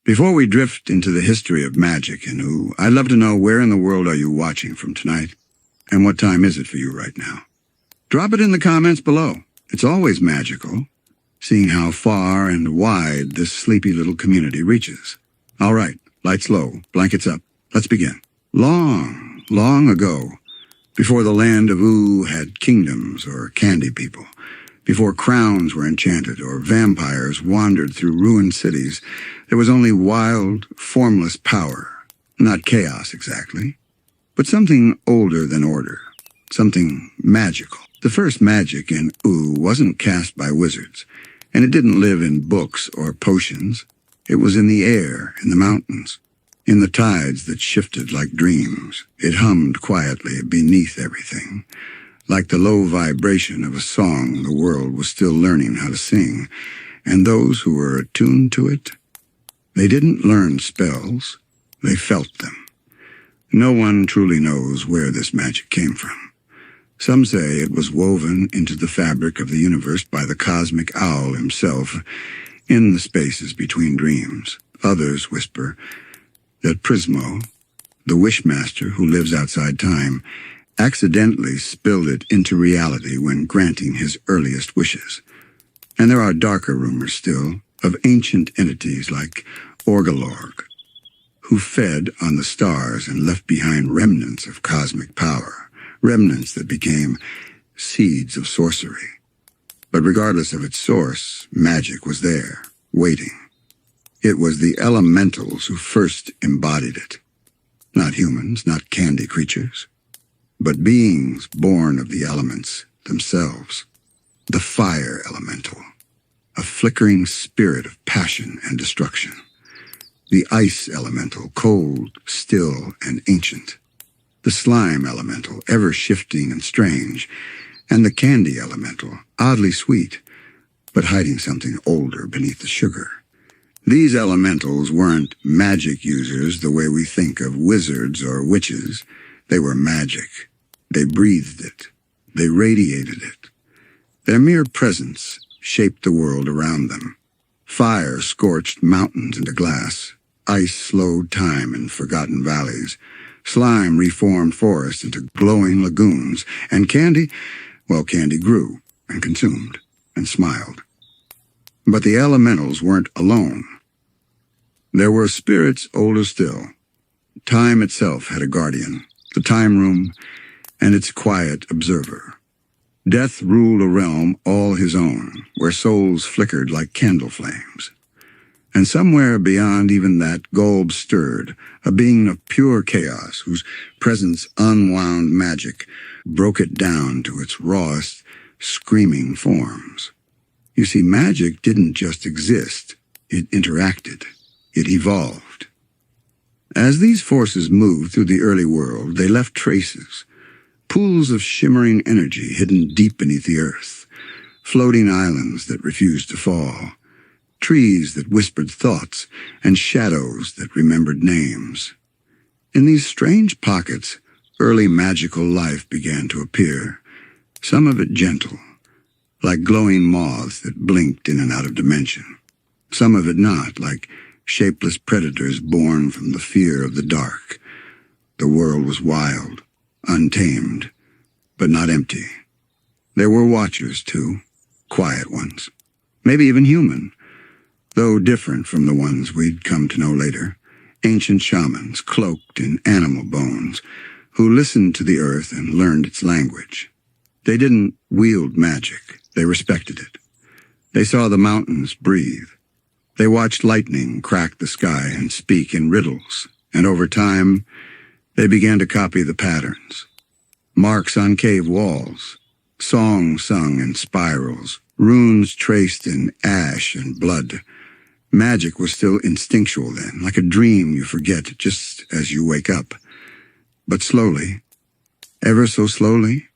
Before we drift into the history of magic in Ooo, I'd love to know where in the world are you watching from tonight, and what time is it for you right now? Drop it in the comments below. It's always magical, seeing how far and wide this sleepy little community reaches. All right, lights low, blankets up. Let's begin. Long, long ago, before the Land of Ooo had kingdoms or candy people, before crowns were enchanted or vampires wandered through ruined cities, there was only wild, formless power. Not chaos exactly, but something older than order, something magical. The first magic in Ooo wasn't cast by wizards, and it didn't live in books or potions. It was in the air, in the mountains, in the tides that shifted like dreams. It hummed quietly beneath everything, like the low vibration of a song the world was still learning how to sing. And those who were attuned to it, they didn't learn spells, they felt them. No one truly knows where this magic came from. Some say it was woven into the fabric of the universe by the cosmic owl himself in the spaces between dreams. Others whisper that Prismo, the wishmaster who lives outside time, accidentally spilled it into reality when granting his earliest wishes. And there are darker rumors still of ancient entities like Orgalorg, who fed on the stars and left behind remnants of cosmic power, remnants that became seeds of sorcery. But regardless of its source, magic was there, waiting. It was the elementals who first embodied it. Not humans, not candy creatures, but beings born of the elements themselves. The fire elemental, a flickering spirit of passion and destruction. The ice elemental, cold, still, and ancient. The slime elemental, ever-shifting and strange. And the candy elemental, oddly sweet, but hiding something older beneath the sugar. These elementals weren't magic users the way we think of wizards or witches. They were magic. They breathed it. They radiated it. Their mere presence shaped the world around them. Fire scorched mountains into glass. Ice slowed time in forgotten valleys. Slime reformed forests into glowing lagoons. And candy, well, candy grew and consumed and smiled. But the elementals weren't alone. There were spirits older still. Time itself had a guardian, the time room, and its quiet observer. Death ruled a realm all his own, where souls flickered like candle flames. And somewhere beyond even that, Golb stirred, a being of pure chaos, whose presence unwound magic, broke it down to its rawest, screaming forms. You see, magic didn't just exist, it interacted. It evolved. As these forces moved through the early world, they left traces, pools of shimmering energy hidden deep beneath the earth, floating islands that refused to fall, trees that whispered thoughts, and shadows that remembered names. In these strange pockets, early magical life began to appear, some of it gentle, like glowing moths that blinked in and out of dimension, some of it not, like shapeless predators born from the fear of the dark. The world was wild, untamed, but not empty. There were watchers, too, quiet ones, maybe even human, though different from the ones we'd come to know later. Ancient shamans, cloaked in animal bones, who listened to the earth and learned its language. They didn't wield magic, they respected it. They saw the mountains breathe. They watched lightning crack the sky and speak in riddles, and over time, they began to copy the patterns. Marks on cave walls, songs sung in spirals, runes traced in ash and blood. Magic was still instinctual then, like a dream you forget just as you wake up. But slowly, ever so slowly,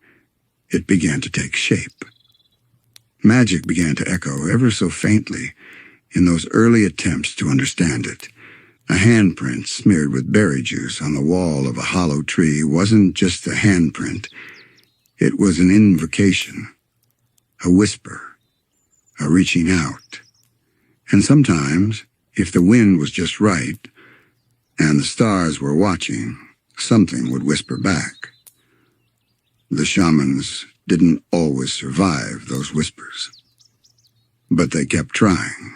it began to take shape. Magic began to echo ever so faintly in those early attempts to understand it. A handprint smeared with berry juice on the wall of a hollow tree wasn't just a handprint. It was an invocation, a whisper, a reaching out. And sometimes if the wind was just right, and the stars were watching, something would whisper back. The shamans didn't always survive those whispers, but they kept trying.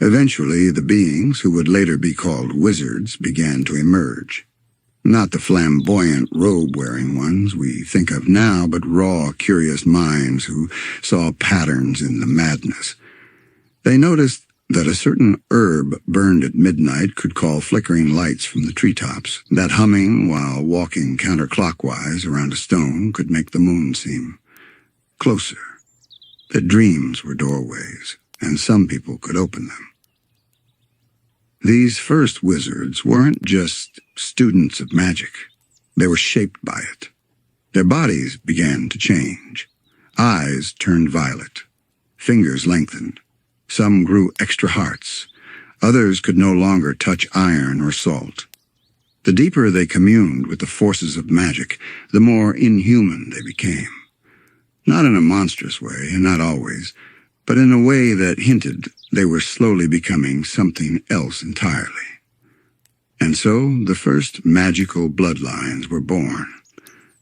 Eventually, the beings who would later be called wizards began to emerge. Not the flamboyant robe-wearing ones we think of now, but raw, curious minds who saw patterns in the madness. They noticed that a certain herb burned at midnight could call flickering lights from the treetops, that humming while walking counterclockwise around a stone could make the moon seem closer, that dreams were doorways, and some people could open them. These first wizards weren't just students of magic. They were shaped by it. Their bodies began to change. Eyes turned violet. Fingers lengthened. Some grew extra hearts. Others could no longer touch iron or salt. The deeper they communed with the forces of magic, the more inhuman they became. Not in a monstrous way, and not always, but in a way that hinted they were slowly becoming something else entirely. And so the first magical bloodlines were born.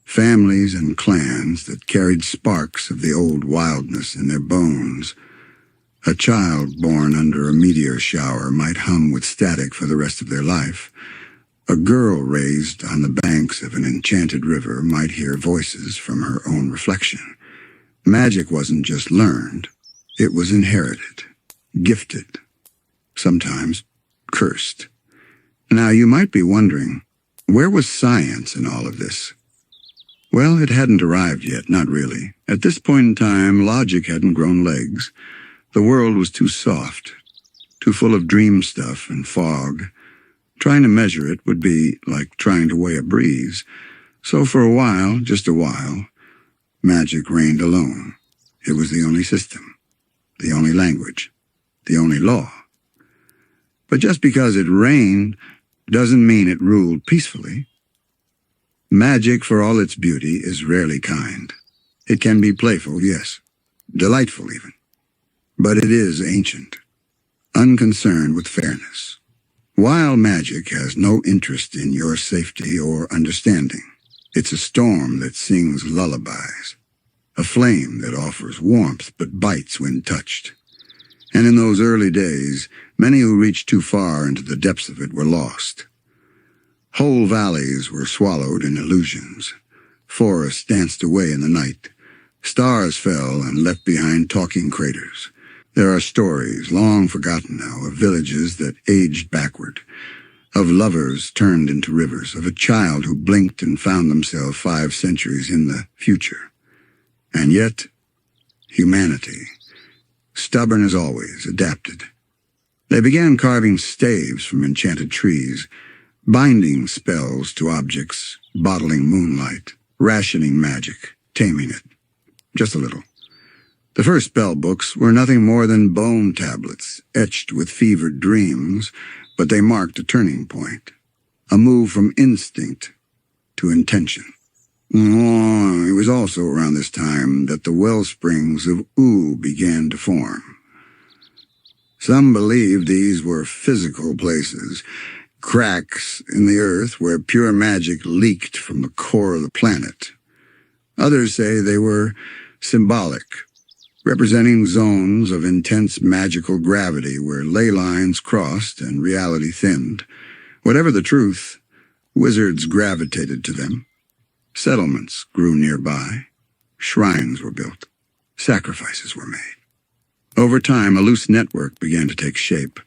Families and clans that carried sparks of the old wildness in their bones. A child born under a meteor shower might hum with static for the rest of their life. A girl raised on the banks of an enchanted river might hear voices from her own reflection. Magic wasn't just learned, it was inherited, gifted, sometimes cursed. Now you might be wondering, where was science in all of this? Well, it hadn't arrived yet, not really. At this point in time, logic hadn't grown legs. The world was too soft, too full of dream stuff and fog. Trying to measure it would be like trying to weigh a breeze. So for a while, just a while, magic reigned alone. It was the only system, the only language, the only law. But just because it reigned doesn't mean it ruled peacefully. Magic, for all its beauty, is rarely kind. It can be playful, yes, delightful even. But it is ancient, unconcerned with fairness. Wild magic has no interest in your safety or understanding. It's a storm that sings lullabies, a flame that offers warmth but bites when touched. And in those early days, many who reached too far into the depths of it were lost. Whole valleys were swallowed in illusions. Forests danced away in the night. Stars fell and left behind talking craters. There are stories, long forgotten now, of villages that aged backward, of lovers turned into rivers, of a child who blinked and found themselves 5 centuries in the future. And yet, humanity, stubborn as always, adapted. They began carving staves from enchanted trees, binding spells to objects, bottling moonlight, rationing magic, taming it, just a little. The first spell books were nothing more than bone tablets, etched with fevered dreams, but they marked a turning point, a move from instinct to intention. It was also around this time that the wellsprings of Ooo began to form. Some believed these were physical places, cracks in the earth where pure magic leaked from the core of the planet. Others say they were symbolic, representing zones of intense magical gravity where ley lines crossed and reality thinned. Whatever the truth, wizards gravitated to them. Settlements grew nearby. Shrines were built. Sacrifices were made. Over time, a loose network began to take shape,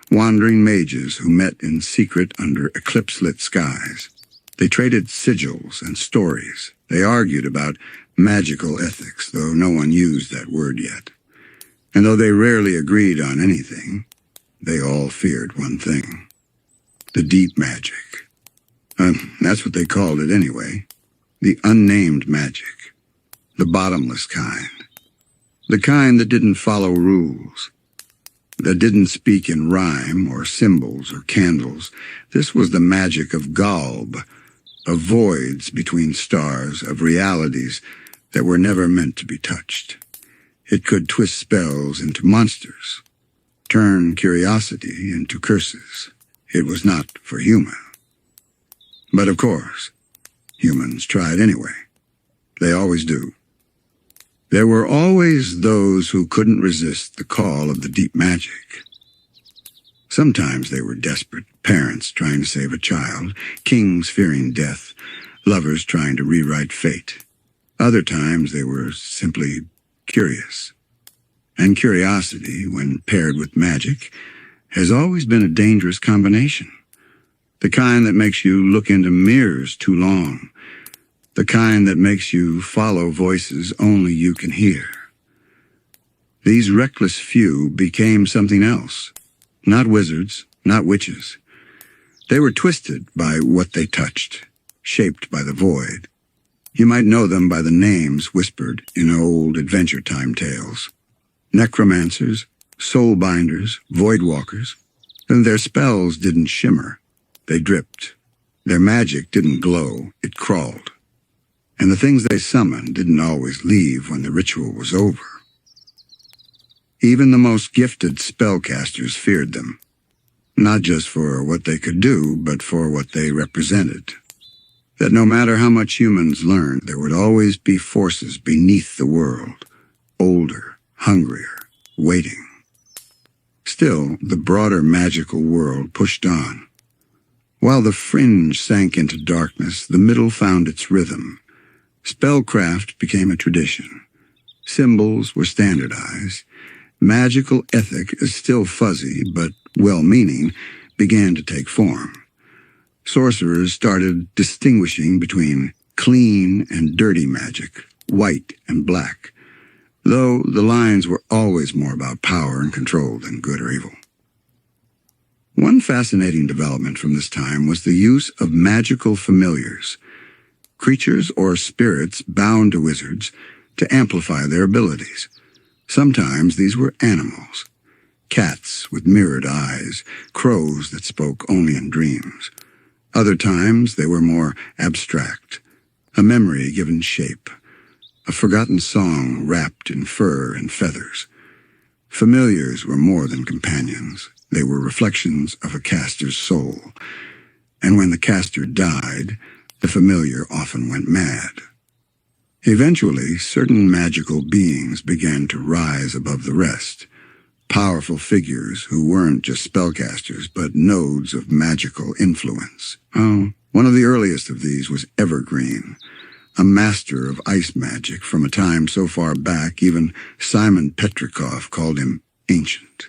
wandering mages who met in secret under eclipse-lit skies. They traded sigils and stories. They argued about magical ethics, though no one used that word yet. And though they rarely agreed on anything, they all feared one thing: the deep magic. That's what they called it anyway. The unnamed magic. The bottomless kind. The kind that didn't follow rules. That didn't speak in rhyme or symbols or candles. This was the magic of Galb, of voids between stars, of realities that were never meant to be touched. It could twist spells into monsters, turn curiosity into curses. It was not for humans. But of course, humans tried anyway. They always do. There were always those who couldn't resist the call of the deep magic. Sometimes they were desperate, parents trying to save a child, kings fearing death, lovers trying to rewrite fate. Other times they were simply curious. And curiosity, when paired with magic, has always been a dangerous combination. The kind that makes you look into mirrors too long. The kind that makes you follow voices only you can hear. These reckless few became something else. Not wizards, not witches. They were twisted by what they touched, shaped by the void. You might know them by the names whispered in old Adventure Time tales. Necromancers, soulbinders, voidwalkers. And their spells didn't shimmer. They dripped. Their magic didn't glow, it crawled. And the things they summoned didn't always leave when the ritual was over. Even the most gifted spellcasters feared them, not just for what they could do, but for what they represented. That no matter how much humans learned, there would always be forces beneath the world, older, hungrier, waiting. Still, the broader magical world pushed on. While the fringe sank into darkness, the middle found its rhythm. Spellcraft became a tradition. Symbols were standardized. Magical ethic is still fuzzy, but well-meaning, began to take form. Sorcerers started distinguishing between clean and dirty magic, white and black, though the lines were always more about power and control than good or evil. One fascinating development from this time was the use of magical familiars, creatures or spirits bound to wizards to amplify their abilities. Sometimes these were animals, cats with mirrored eyes, crows that spoke only in dreams. Other times they were more abstract, a memory given shape, a forgotten song wrapped in fur and feathers. Familiars were more than companions. They were reflections of a caster's soul, and when the caster died, the familiar often went mad. Eventually, certain magical beings began to rise above the rest, powerful figures who weren't just spellcasters, but nodes of magical influence. One of the earliest of these was Evergreen, a master of ice magic from a time so far back even Simon Petrikov called him ancient.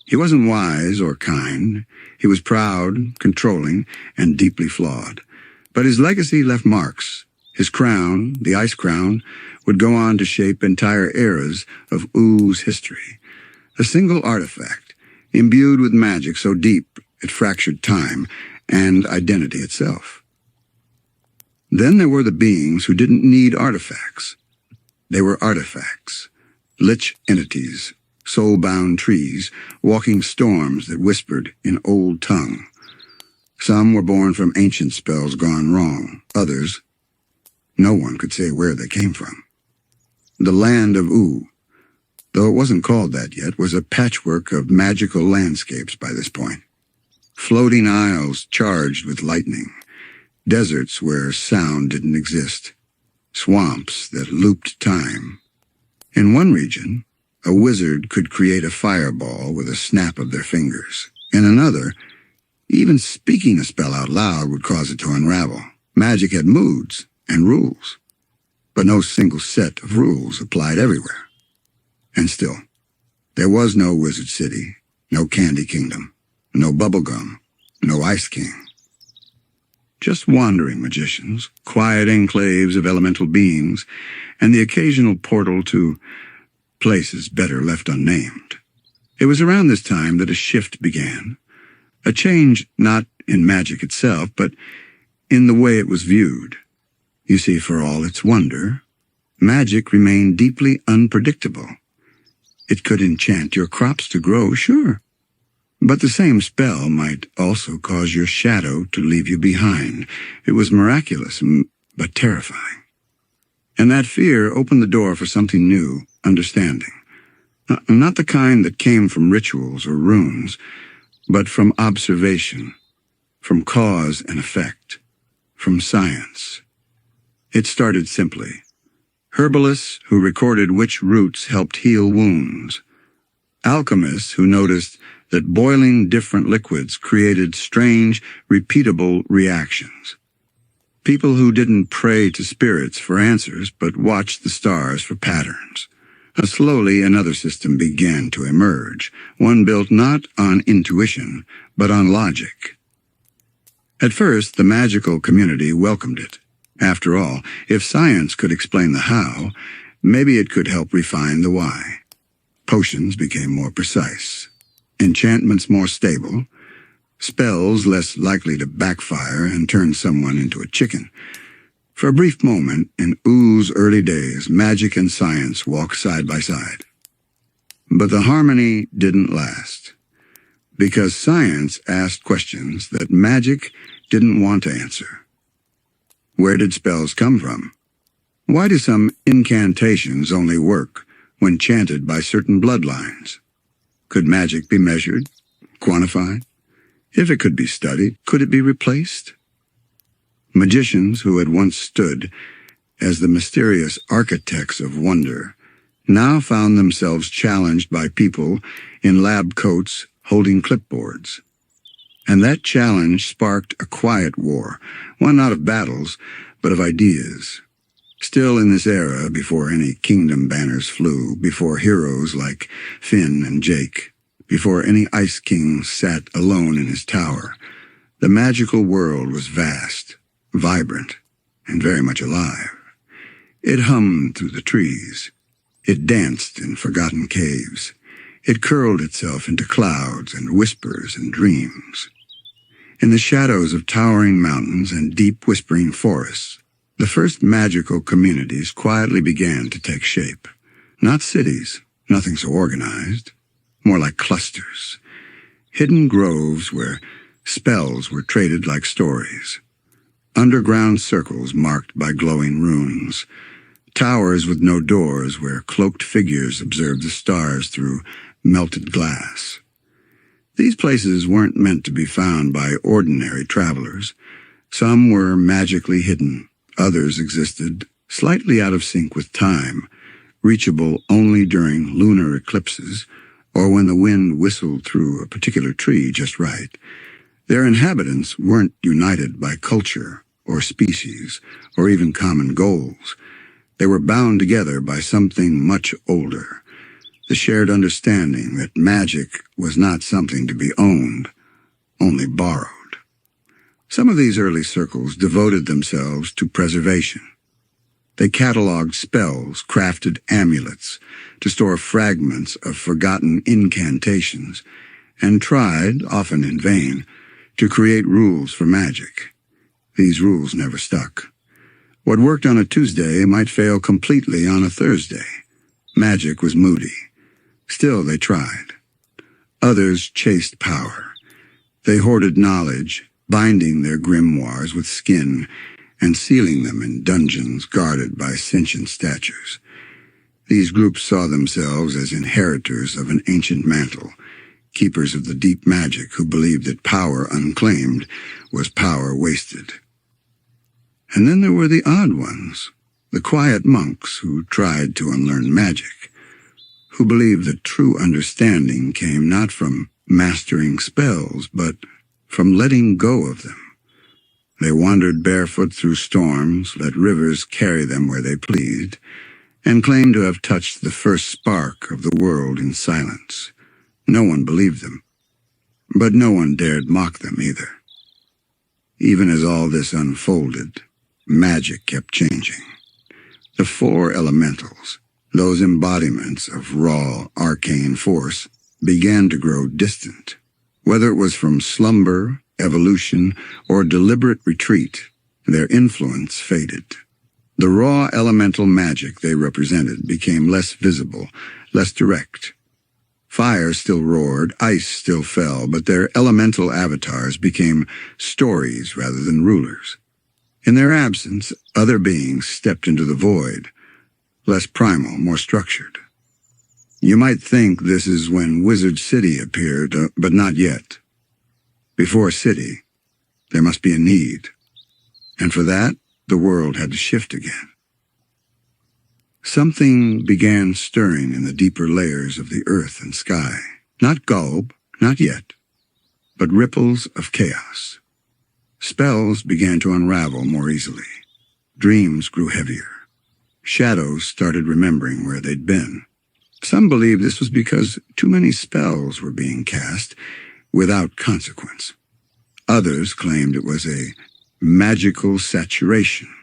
He wasn't wise or kind. He was proud, controlling, and deeply flawed. But his legacy left marks. His crown, the ice crown, would go on to shape entire eras of Oo's history. A single artifact, imbued with magic so deep it fractured time and identity itself. Then there were the beings who didn't need artifacts. They were artifacts, lich entities, soul-bound trees, walking storms that whispered in old tongue. Some were born from ancient spells gone wrong. Others, no one could say where they came from. The Land of Ooo, though it wasn't called that yet, was a patchwork of magical landscapes by this point. Floating isles charged with lightning, deserts where sound didn't exist, swamps that looped time. In one region, a wizard could create a fireball with a snap of their fingers. In another, even speaking a spell out loud would cause it to unravel. Magic had moods and rules, but no single set of rules applied everywhere. And still, there was no Wizard City, no Candy Kingdom, no Bubblegum, no Ice King. Just wandering magicians, quiet enclaves of elemental beings, and the occasional portal to places better left unnamed. It was around this time that a shift began. A change not in magic itself, but in the way it was viewed. You see, for all its wonder, magic remained deeply unpredictable. It could enchant your crops to grow, sure, but the same spell might also cause your shadow to leave you behind. It was miraculous, but terrifying. And that fear opened the door for something new, understanding. Not the kind that came from rituals or runes, but from observation, from cause and effect, from science. It started simply. Herbalists who recorded which roots helped heal wounds. Alchemists who noticed that boiling different liquids created strange, repeatable reactions. People who didn't pray to spirits for answers, but watched the stars for patterns. Slowly, another system began to emerge, one built not on intuition, but on logic. At first, the magical community welcomed it. After all, if science could explain the how, maybe it could help refine the why. Potions became more precise, enchantments more stable, spells less likely to backfire and turn someone into a chicken. For a brief moment, in Oo's early days, magic and science walked side by side. But the harmony didn't last, because science asked questions that magic didn't want to answer. Where did spells come from? Why do some incantations only work when chanted by certain bloodlines? Could magic be measured, quantified? If it could be studied, could it be replaced? Magicians who had once stood as the mysterious architects of wonder now found themselves challenged by people in lab coats holding clipboards. And that challenge sparked a quiet war, one not of battles, but of ideas. Still in this era, before any kingdom banners flew, before heroes like Finn and Jake, before any ice king sat alone in his tower, the magical world was vast, vibrant, and very much alive. It hummed through the trees. It danced in forgotten caves. It curled itself into clouds and whispers and dreams. In the shadows of towering mountains and deep whispering forests, the first magical communities quietly began to take shape. Not cities, nothing so organized, more like clusters. Hidden groves where spells were traded like stories. Underground circles marked by glowing runes. Towers with no doors where cloaked figures observed the stars through melted glass. These places weren't meant to be found by ordinary travelers. Some were magically hidden. Others existed slightly out of sync with time, reachable only during lunar eclipses or when the wind whistled through a particular tree just right. Their inhabitants weren't united by culture or species or even common goals. They were bound together by something much older, the shared understanding that magic was not something to be owned, only borrowed. Some of these early circles devoted themselves to preservation. They cataloged spells, crafted amulets to store fragments of forgotten incantations, and tried, often in vain, to create rules for magic. These rules never stuck. What worked on a Tuesday might fail completely on a Thursday. Magic was moody. Still they tried. Others chased power. They hoarded knowledge, binding their grimoires with skin and sealing them in dungeons guarded by sentient statues. These groups saw themselves as inheritors of an ancient mantle, keepers of the deep magic who believed that power unclaimed was power wasted. And then there were the odd ones, the quiet monks who tried to unlearn magic, who believed that true understanding came not from mastering spells, but from letting go of them. They wandered barefoot through storms, let rivers carry them where they pleased, and claimed to have touched the first spark of the world in silence. No one believed them, but no one dared mock them either. Even as all this unfolded, magic kept changing. The four elementals, those embodiments of raw, arcane force, began to grow distant. Whether it was from slumber, evolution, or deliberate retreat, their influence faded. The raw elemental magic they represented became less visible, less direct. Fire still roared, ice still fell, but their elemental avatars became stories rather than rulers. In their absence, other beings stepped into the void, less primal, more structured. You might think this is when Wizard City appeared, but not yet. Before City, there must be a need. And for that, the world had to shift again. Something began stirring in the deeper layers of the earth and sky. Not Gulb, not yet, but ripples of chaos. Spells began to unravel more easily. Dreams grew heavier. Shadows started remembering where they'd been. Some believed this was because too many spells were being cast without consequence. Others claimed it was a magical saturation,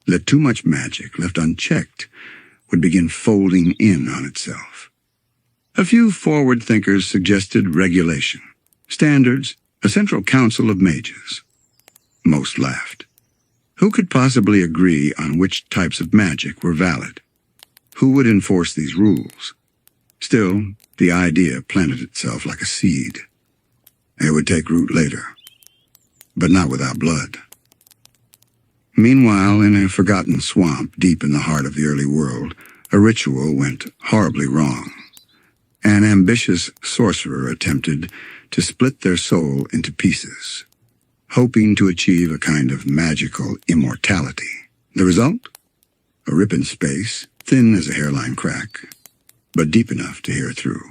that too much magic left unchecked would begin folding in on itself. A few forward thinkers suggested regulation, standards, a central council of mages. Most laughed. Who could possibly agree on which types of magic were valid? Who would enforce these rules? Still, the idea planted itself like a seed. It would take root later, but not without blood. Meanwhile, in a forgotten swamp deep in the heart of the early world, a ritual went horribly wrong. An ambitious sorcerer attempted to split their soul into pieces, hoping to achieve a kind of magical immortality. The result? A rip in space, thin as a hairline crack, but deep enough to hear through.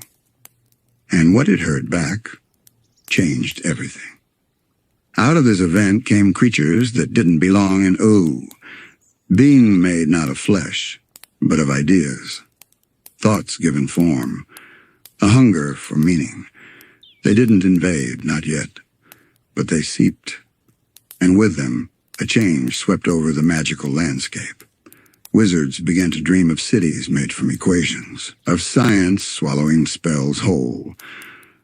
And what it heard back changed everything. Out of this event came creatures that didn't belong in Ooo, being made not of flesh, but of ideas, thoughts given form, a hunger for meaning. They didn't invade, not yet, but they seeped, and with them, a change swept over the magical landscape. Wizards began to dream of cities made from equations, of science swallowing spells whole,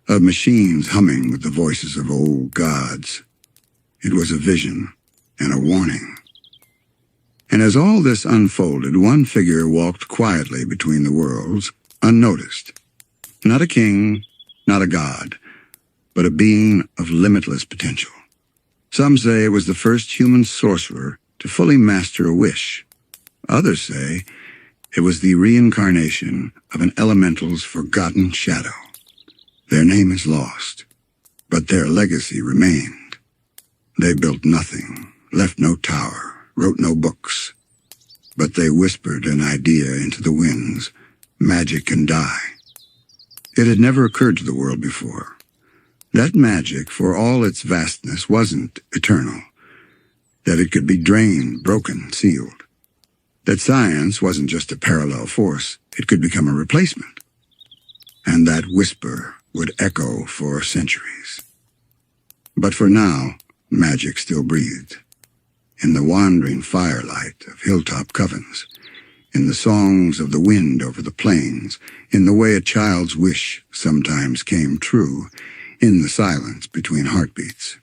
of machines humming with the voices of old gods. It was a vision and a warning. And as all this unfolded, one figure walked quietly between the worlds, unnoticed. Not a king, not a god, but a being of limitless potential. Some say it was the first human sorcerer to fully master a wish. Others say it was the reincarnation of an elemental's forgotten shadow. Their name is lost, but their legacy remained. They built nothing, left no tower, wrote no books, but they whispered an idea into the winds: magic can die. It had never occurred to the world before. That magic, for all its vastness, wasn't eternal. That it could be drained, broken, sealed. That science wasn't just a parallel force, it could become a replacement. And that whisper would echo for centuries. But for now, magic still breathed. In the wandering firelight of hilltop covens, in the songs of the wind over the plains, in the way a child's wish sometimes came true, in the silence between heartbeats.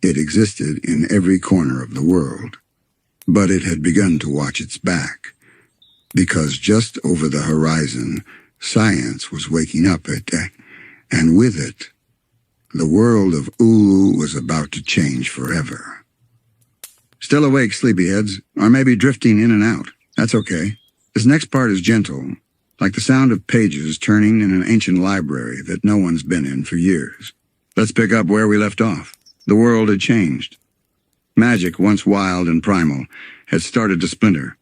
It existed in every corner of the world, but it had begun to watch its back, because just over the horizon, science was waking up and with it, the world of Ooo was about to change forever. Still awake, sleepyheads, or maybe drifting in and out. That's okay. This next part is gentle, like the sound of pages turning in an ancient library that no one's been in for years. Let's pick up where we left off. The world had changed. Magic, once wild and primal, had started to splinter.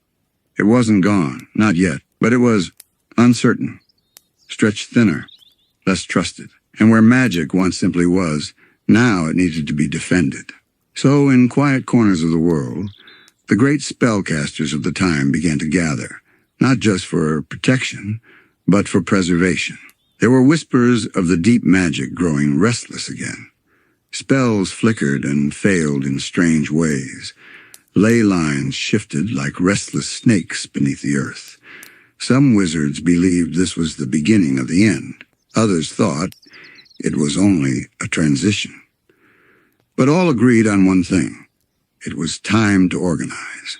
It wasn't gone, not yet, but it was uncertain, stretched thinner, less trusted. And where magic once simply was, now it needed to be defended. So in quiet corners of the world, the great spellcasters of the time began to gather, not just for protection, but for preservation. There were whispers of the deep magic growing restless again. Spells flickered and failed in strange ways. Ley lines shifted like restless snakes beneath the earth. Some wizards believed this was the beginning of the end. Others thought it was only a transition. But all agreed on one thing. It was time to organize.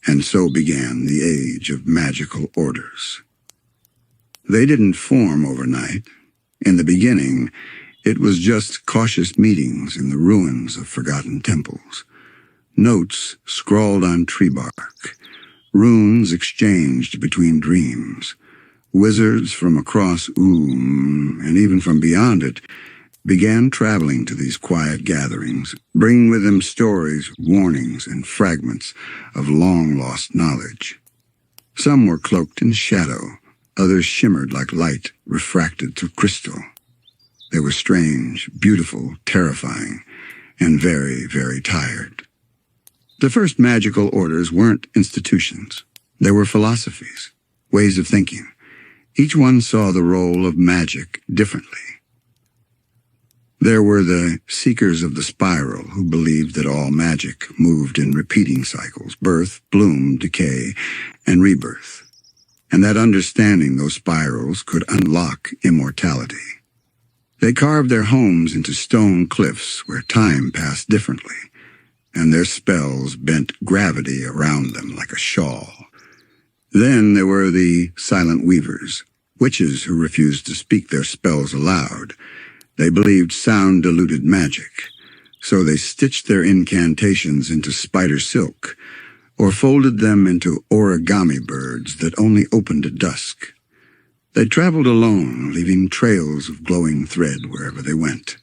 And so began the age of magical orders. They didn't form overnight. In the beginning, it was just cautious meetings in the ruins of forgotten temples. Notes scrawled on tree bark. Runes exchanged between dreams. Wizards from across Ooo, and even from beyond it, began traveling to these quiet gatherings, bringing with them stories, warnings, and fragments of long-lost knowledge. Some were cloaked in shadow, others shimmered like light refracted through crystal. They were strange, beautiful, terrifying, and very, very tired. The first magical orders weren't institutions. They were philosophies, ways of thinking. Each one saw the role of magic differently. There were the seekers of the spiral who believed that all magic moved in repeating cycles, birth, bloom, decay, and rebirth, and that understanding those spirals could unlock immortality. They carved their homes into stone cliffs where time passed differently, and their spells bent gravity around them like a shawl. Then there were the silent weavers, witches who refused to speak their spells aloud. They believed sound diluted magic, so they stitched their incantations into spider silk, or folded them into origami birds that only opened at dusk. They traveled alone, leaving trails of glowing thread wherever they went.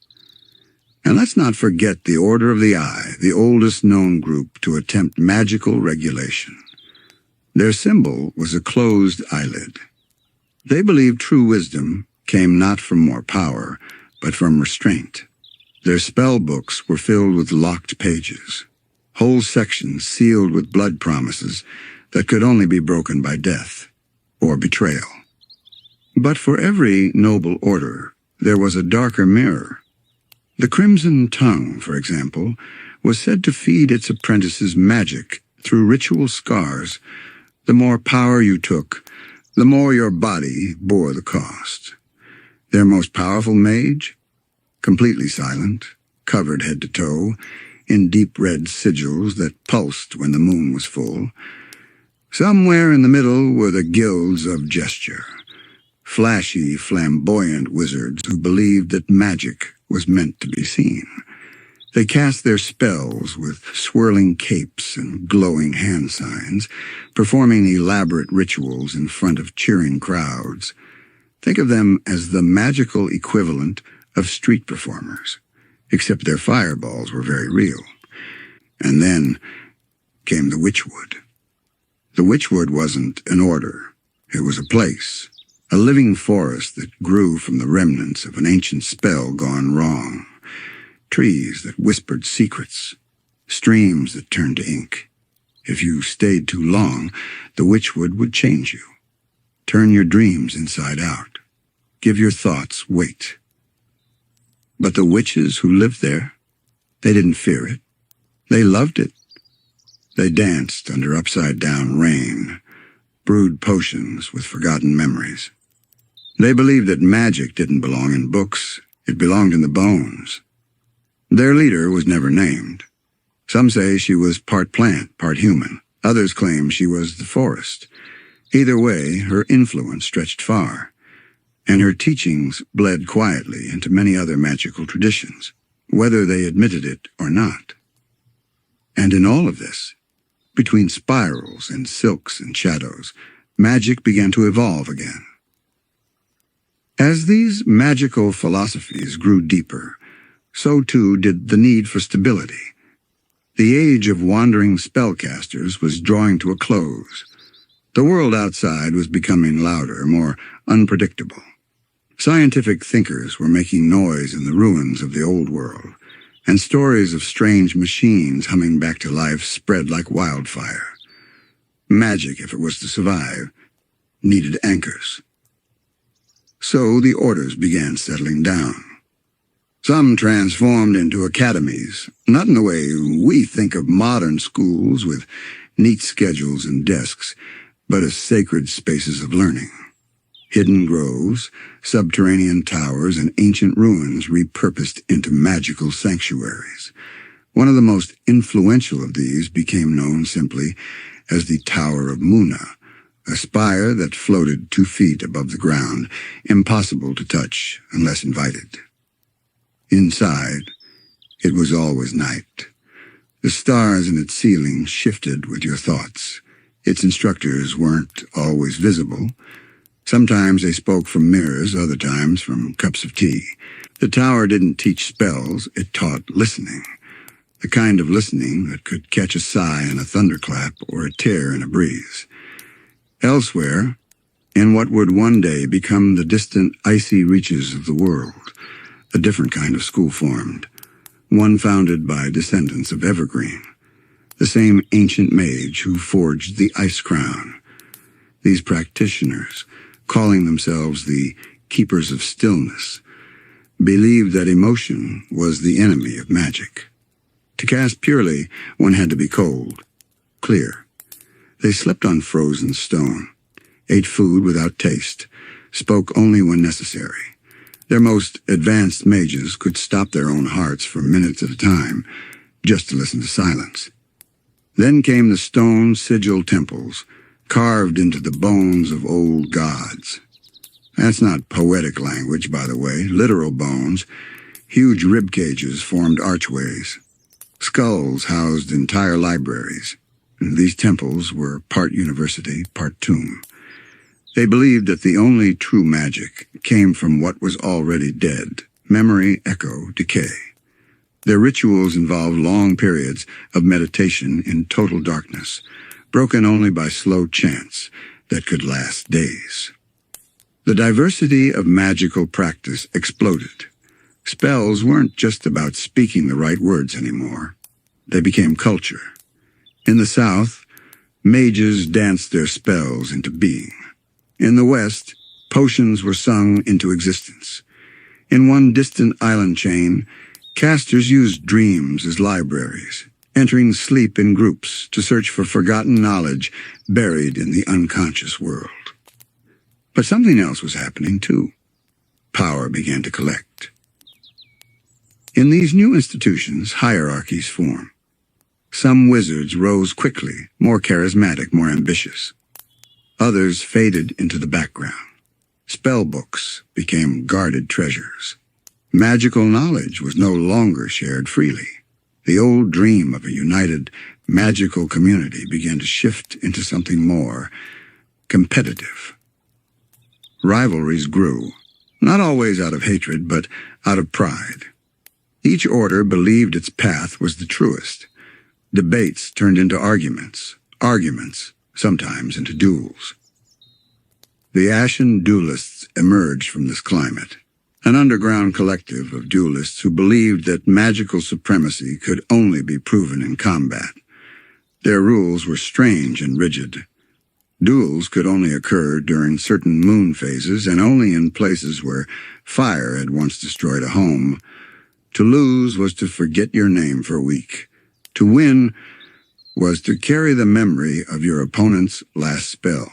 And let's not forget the Order of the Eye, the oldest known group to attempt magical regulation. Their symbol was a closed eyelid. They believed true wisdom came not from more power, but from restraint. Their spell books were filled with locked pages, whole sections sealed with blood promises that could only be broken by death or betrayal. But for every noble order, there was a darker mirror. The Crimson Tongue, for example, was said to feed its apprentices magic through ritual scars. The more power you took, the more your body bore the cost. Their most powerful mage, completely silent, covered head to toe, in deep red sigils that pulsed when the moon was full. Somewhere in the middle were the guilds of gesture, flashy, flamboyant wizards who believed that magic was meant to be seen. They cast their spells with swirling capes and glowing hand signs, performing elaborate rituals in front of cheering crowds. Think of them as the magical equivalent of street performers, except their fireballs were very real. And then came the Witchwood. The Witchwood wasn't an order. It was a place, a living forest that grew from the remnants of an ancient spell gone wrong. Trees that whispered secrets, streams that turned to ink. If you stayed too long, the Witchwood would change you, turn your dreams inside out, give your thoughts weight. But the witches who lived there, they didn't fear it. They loved it. They danced under upside-down rain, brewed potions with forgotten memories. They believed that magic didn't belong in books, it belonged in the bones. Their leader was never named. Some say she was part plant, part human. Others claim she was the forest. Either way, her influence stretched far, and her teachings bled quietly into many other magical traditions, whether they admitted it or not. And in all of this, between spirals and silks and shadows, magic began to evolve again. As these magical philosophies grew deeper, so too did the need for stability. The age of wandering spellcasters was drawing to a close. The world outside was becoming louder, more unpredictable. Scientific thinkers were making noise in the ruins of the old world, and stories of strange machines humming back to life spread like wildfire. Magic, if it was to survive, needed anchors. So the orders began settling down. Some transformed into academies, not in the way we think of modern schools with neat schedules and desks, but as sacred spaces of learning. Hidden groves, subterranean towers, and ancient ruins repurposed into magical sanctuaries. One of the most influential of these became known simply as the Tower of Muna, a spire that floated 2 feet above the ground, impossible to touch unless invited. Inside, it was always night. The stars in its ceiling shifted with your thoughts. Its instructors weren't always visible. Sometimes they spoke from mirrors, other times from cups of tea. The tower didn't teach spells, it taught listening. The kind of listening that could catch a sigh in a thunderclap or a tear in a breeze. Elsewhere, in what would one day become the distant icy reaches of the world, a different kind of school formed, one founded by descendants of Evergreen, the same ancient mage who forged the ice crown. These practitioners, calling themselves the Keepers of Stillness, believed that emotion was the enemy of magic. To cast purely, one had to be cold, clear. They slept on frozen stone, ate food without taste, spoke only when necessary. Their most advanced mages could stop their own hearts for minutes at a time, just to listen to silence. Then came the stone sigil temples, carved into the bones of old gods. That's not poetic language, by the way, literal bones. Huge rib cages formed archways. Skulls housed entire libraries. These temples were part university, part tomb. They believed that the only true magic came from what was already dead, memory, echo, decay. Their rituals involved long periods of meditation in total darkness, broken only by slow chants that could last days. The diversity of magical practice exploded. Spells weren't just about speaking the right words anymore. They became culture. In the South, mages danced their spells into being. In the West, potions were sung into existence. In one distant island chain, casters used dreams as libraries, entering sleep in groups to search for forgotten knowledge buried in the unconscious world. But something else was happening, too. Power began to collect. In these new institutions, hierarchies form. Some wizards rose quickly, more charismatic, more ambitious. Others faded into the background. Spell books became guarded treasures. Magical knowledge was no longer shared freely. The old dream of a united, magical community began to shift into something more competitive. Rivalries grew, not always out of hatred, but out of pride. Each order believed its path was the truest. Debates turned into arguments, sometimes into duels. The Ashen Duelists emerged from this climate, an underground collective of duelists who believed that magical supremacy could only be proven in combat. Their rules were strange and rigid. Duels could only occur during certain moon phases and only in places where fire had once destroyed a home. To lose was to forget your name for a week. To win was to carry the memory of your opponent's last spell.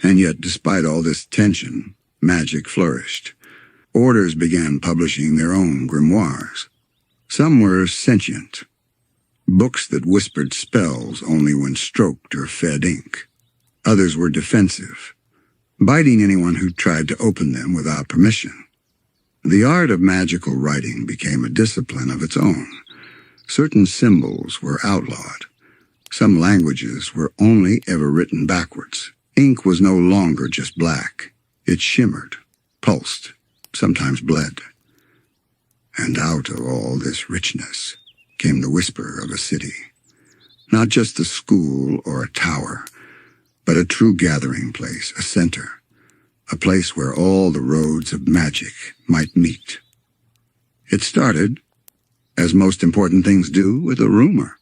And yet, despite all this tension, magic flourished. Orders began publishing their own grimoires. Some were sentient, books that whispered spells only when stroked or fed ink. Others were defensive, biting anyone who tried to open them without permission. The art of magical writing became a discipline of its own. Certain symbols were outlawed. Some languages were only ever written backwards. Ink was no longer just black. It shimmered, pulsed, sometimes bled. And out of all this richness came the whisper of a city. Not just a school or a tower, but a true gathering place, a center. A place where all the roads of magic might meet. It started, as most important things do, with a rumor.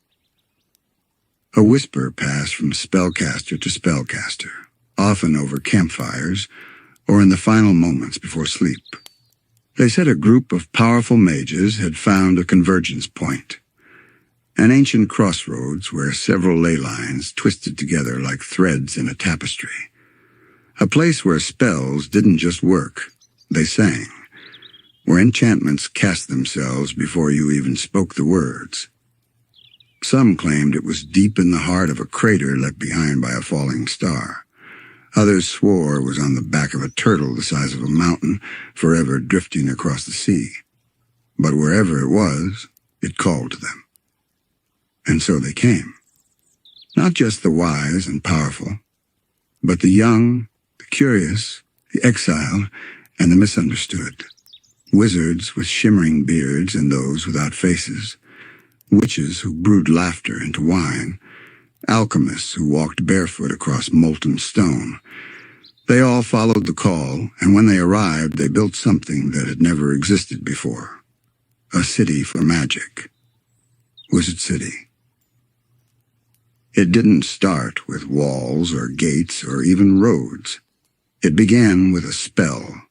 A whisper passed from spellcaster to spellcaster, often over campfires or in the final moments before sleep. They said a group of powerful mages had found a convergence point, an ancient crossroads where several ley lines twisted together like threads in a tapestry. A place where spells didn't just work, they sang, where enchantments cast themselves before you even spoke the words. Some claimed it was deep in the heart of a crater left behind by a falling star. Others swore it was on the back of a turtle the size of a mountain, forever drifting across the sea. But wherever it was, it called to them. And so they came. Not just the wise and powerful, but the young, the curious, the exile, and the misunderstood. Wizards with shimmering beards and those without faces. Witches who brewed laughter into wine. Alchemists who walked barefoot across molten stone. They all followed the call, and when they arrived, they built something that had never existed before. A city for magic. Wizard City. It didn't start with walls or gates or even roads. It began with a spell.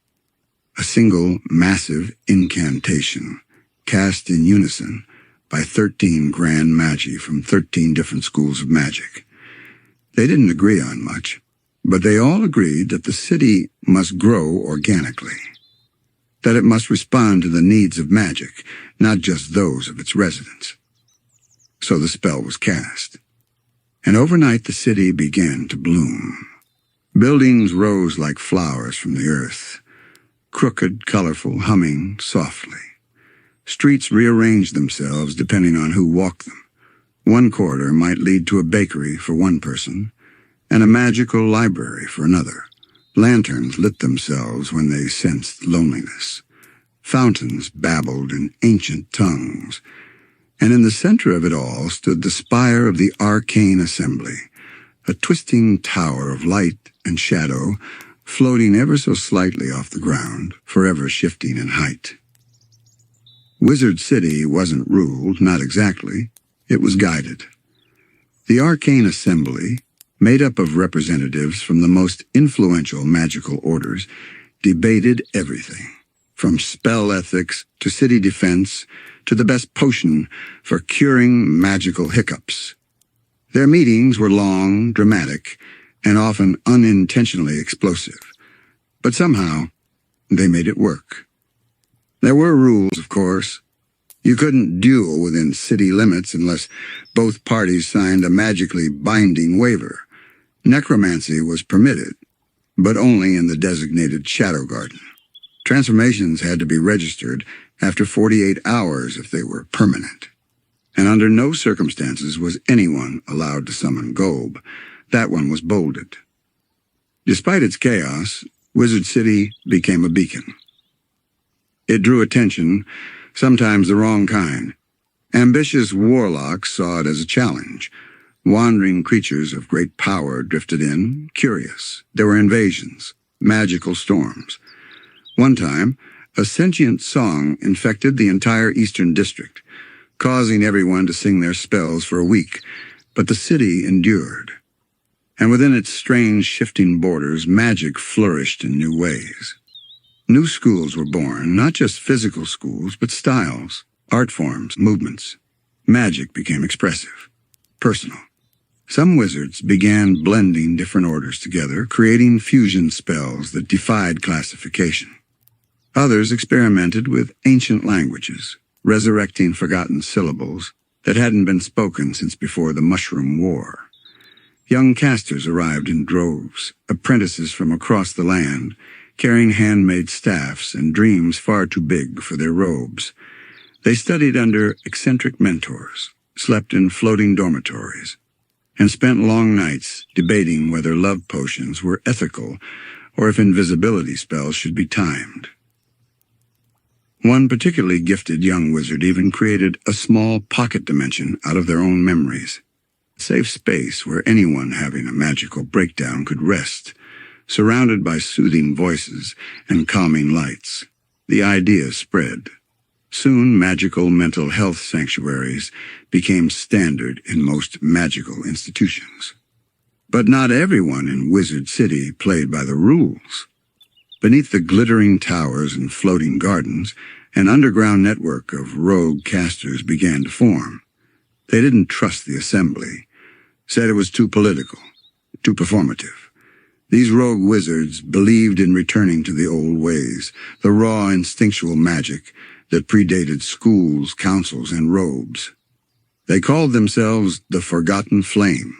A single, massive incantation, cast in unison by 13 grand magi from 13 different schools of magic. They didn't agree on much, but they all agreed that the city must grow organically, that it must respond to the needs of magic, not just those of its residents. So the spell was cast, and overnight the city began to bloom. Buildings rose like flowers from the earth, crooked, colorful, humming softly. Streets rearranged themselves depending on who walked them. One corridor might lead to a bakery for one person, and a magical library for another. Lanterns lit themselves when they sensed loneliness. Fountains babbled in ancient tongues, and in the center of it all stood the spire of the arcane assembly, a twisting tower of light and shadow floating ever so slightly off the ground, forever shifting in height. Wizard City wasn't ruled, not exactly. It was guided. The arcane assembly, made up of representatives from the most influential magical orders, debated everything, from spell ethics to city defense to the best potion for curing magical hiccups. Their meetings were long, dramatic, and often unintentionally explosive. But somehow, they made it work. There were rules, of course. You couldn't duel within city limits unless both parties signed a magically binding waiver. Necromancy was permitted, but only in the designated Shadow Garden. Transformations had to be registered after 48 hours if they were permanent. And under no circumstances was anyone allowed to summon Gob. That one was bolded. Despite its chaos, Wizard City became a beacon. It drew attention, sometimes the wrong kind. Ambitious warlocks saw it as a challenge. Wandering creatures of great power drifted in, curious. There were invasions, magical storms. One time, a sentient song infected the entire eastern district, causing everyone to sing their spells for a week, but the city endured. And within its strange shifting borders, magic flourished in new ways. New schools were born, not just physical schools, but styles, art forms, movements. Magic became expressive, personal. Some wizards began blending different orders together, creating fusion spells that defied classification. Others experimented with ancient languages, resurrecting forgotten syllables that hadn't been spoken since before the Mushroom War. Young casters arrived in droves, apprentices from across the land, carrying handmade staffs and dreams far too big for their robes. They studied under eccentric mentors, slept in floating dormitories, and spent long nights debating whether love potions were ethical or if invisibility spells should be timed. One particularly gifted young wizard even created a small pocket dimension out of their own memories, a safe space where anyone having a magical breakdown could rest, surrounded by soothing voices and calming lights. The idea spread. Soon, magical mental health sanctuaries became standard in most magical institutions. But not everyone in Wizard City played by the rules. Beneath the glittering towers and floating gardens, an underground network of rogue casters began to form. They didn't trust the assembly, said it was too political, too performative. These rogue wizards believed in returning to the old ways, the raw instinctual magic that predated schools, councils, and robes. They called themselves the Forgotten Flame.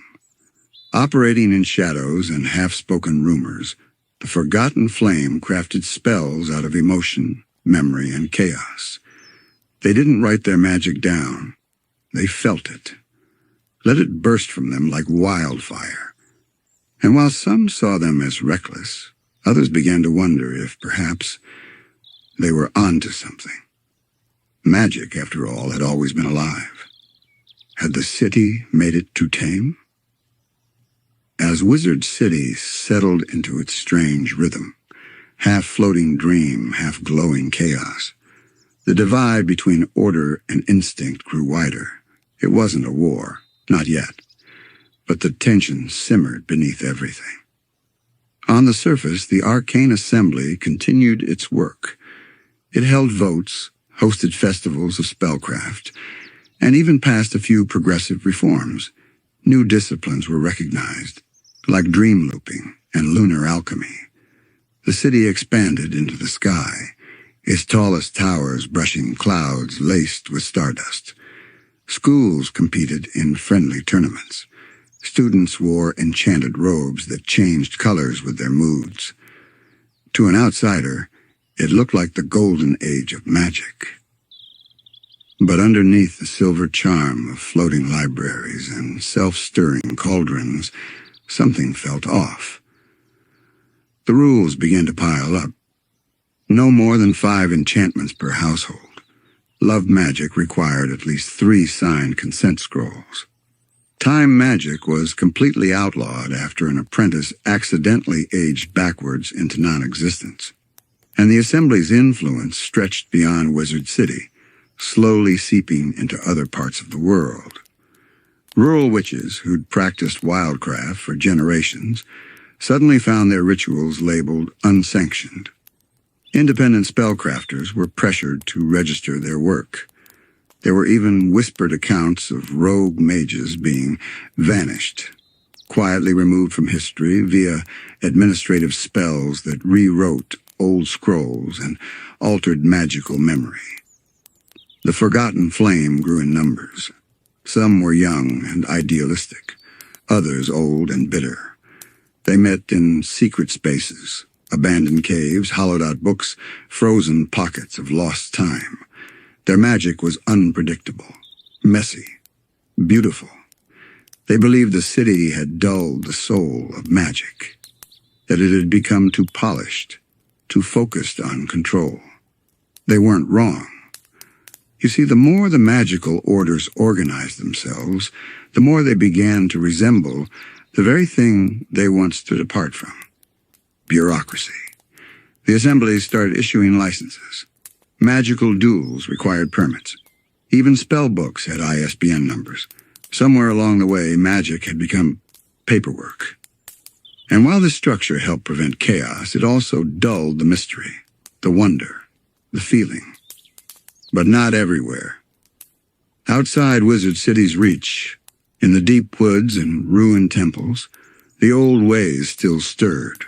Operating in shadows and half-spoken rumors, the Forgotten Flame crafted spells out of emotion, memory, and chaos. They didn't write their magic down. They felt it. Let it burst from them like wildfire. And while some saw them as reckless, others began to wonder if perhaps they were onto something. Magic, after all, had always been alive. Had the city made it too tame? As Wizard City settled into its strange rhythm, half-floating dream, half-glowing chaos, the divide between order and instinct grew wider. It wasn't a war, not yet, but the tension simmered beneath everything. On the surface, the Arcane Assembly continued its work. It held votes, hosted festivals of spellcraft, and even passed a few progressive reforms. New disciplines were recognized, like dream looping and lunar alchemy. The city expanded into the sky, its tallest towers brushing clouds laced with stardust. Schools competed in friendly tournaments. Students wore enchanted robes that changed colors with their moods. To an outsider, it looked like the golden age of magic. But underneath the silver charm of floating libraries and self-stirring cauldrons, something felt off. The rules began to pile up. No more than 5 enchantments per household. Love magic required at least 3 signed consent scrolls. Time magic was completely outlawed after an apprentice accidentally aged backwards into non-existence. And the Assembly's influence stretched beyond Wizard City, slowly seeping into other parts of the world. Rural witches who'd practiced wildcraft for generations suddenly found their rituals labeled unsanctioned. Independent spellcrafters were pressured to register their work. There were even whispered accounts of rogue mages being vanished, quietly removed from history via administrative spells that rewrote old scrolls and altered magical memory. The forgotten flame grew in numbers. Some were young and idealistic, others old and bitter. They met in secret spaces, abandoned caves, hollowed-out books, frozen pockets of lost time. Their magic was unpredictable, messy, beautiful. They believed the city had dulled the soul of magic, that it had become too polished, too focused on control. They weren't wrong. You see, the more the magical orders organized themselves, the more they began to resemble the very thing they once stood apart from: bureaucracy. The assemblies started issuing licenses. Magical duels required permits. Even spell books had ISBN numbers. Somewhere along the way, magic had become paperwork. And while this structure helped prevent chaos, it also dulled the mystery, the wonder, the feeling. But not everywhere. Outside Wizard City's reach, in the deep woods and ruined temples, the old ways still stirred.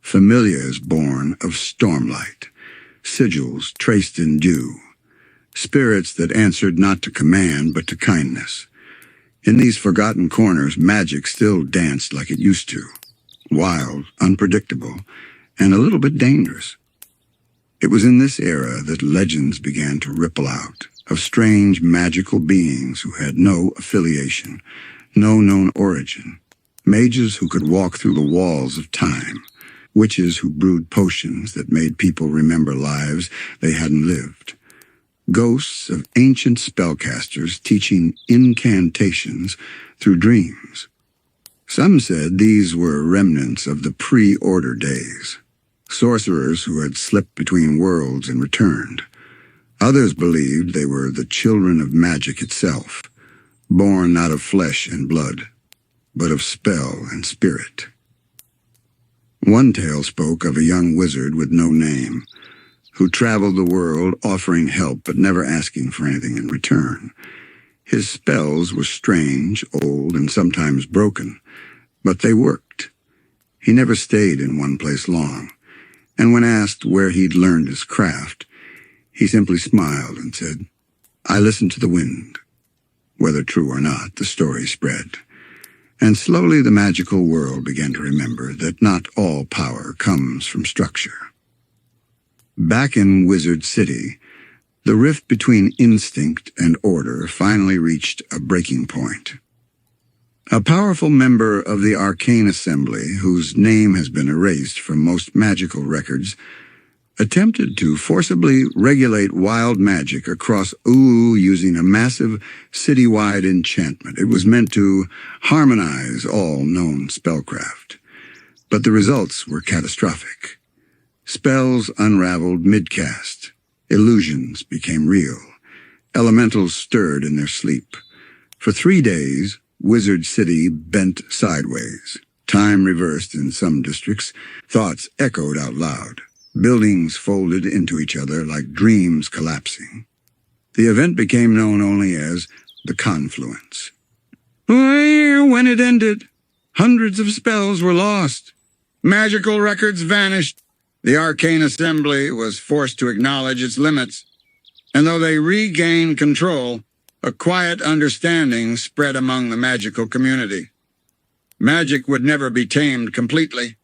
Familiars born of stormlight, sigils traced in dew, spirits that answered not to command but to kindness. In these forgotten corners, magic still danced like it used to, wild, unpredictable, and a little bit dangerous. It was in this era that legends began to ripple out, of strange magical beings who had no affiliation, no known origin, mages who could walk through the walls of time, witches who brewed potions that made people remember lives they hadn't lived, ghosts of ancient spellcasters teaching incantations through dreams. Some said these were remnants of the pre-order days, sorcerers who had slipped between worlds and returned. Others believed they were the children of magic itself, born not of flesh and blood, but of spell and spirit. One tale spoke of a young wizard with no name, who traveled the world offering help but never asking for anything in return. His spells were strange, old, and sometimes broken, but they worked. He never stayed in one place long, and when asked where he'd learned his craft, he simply smiled and said, "I listen to the wind." Whether true or not, the story spread. And slowly the magical world began to remember that not all power comes from structure. Back in Wizard City, the rift between instinct and order finally reached a breaking point. A powerful member of the Arcane Assembly, whose name has been erased from most magical records, attempted to forcibly regulate wild magic across Ooo using a massive citywide enchantment. It was meant to harmonize all known spellcraft. But the results were catastrophic. Spells unraveled mid-cast. Illusions became real. Elementals stirred in their sleep. For 3 days, Wizard City bent sideways. Time reversed in some districts. Thoughts echoed out loud. Buildings folded into each other like dreams collapsing. The event became known only as the Confluence. When it ended, hundreds of spells were lost. Magical records vanished. The Arcane Assembly was forced to acknowledge its limits. And though they regained control, a quiet understanding spread among the magical community. Magic would never be tamed completely.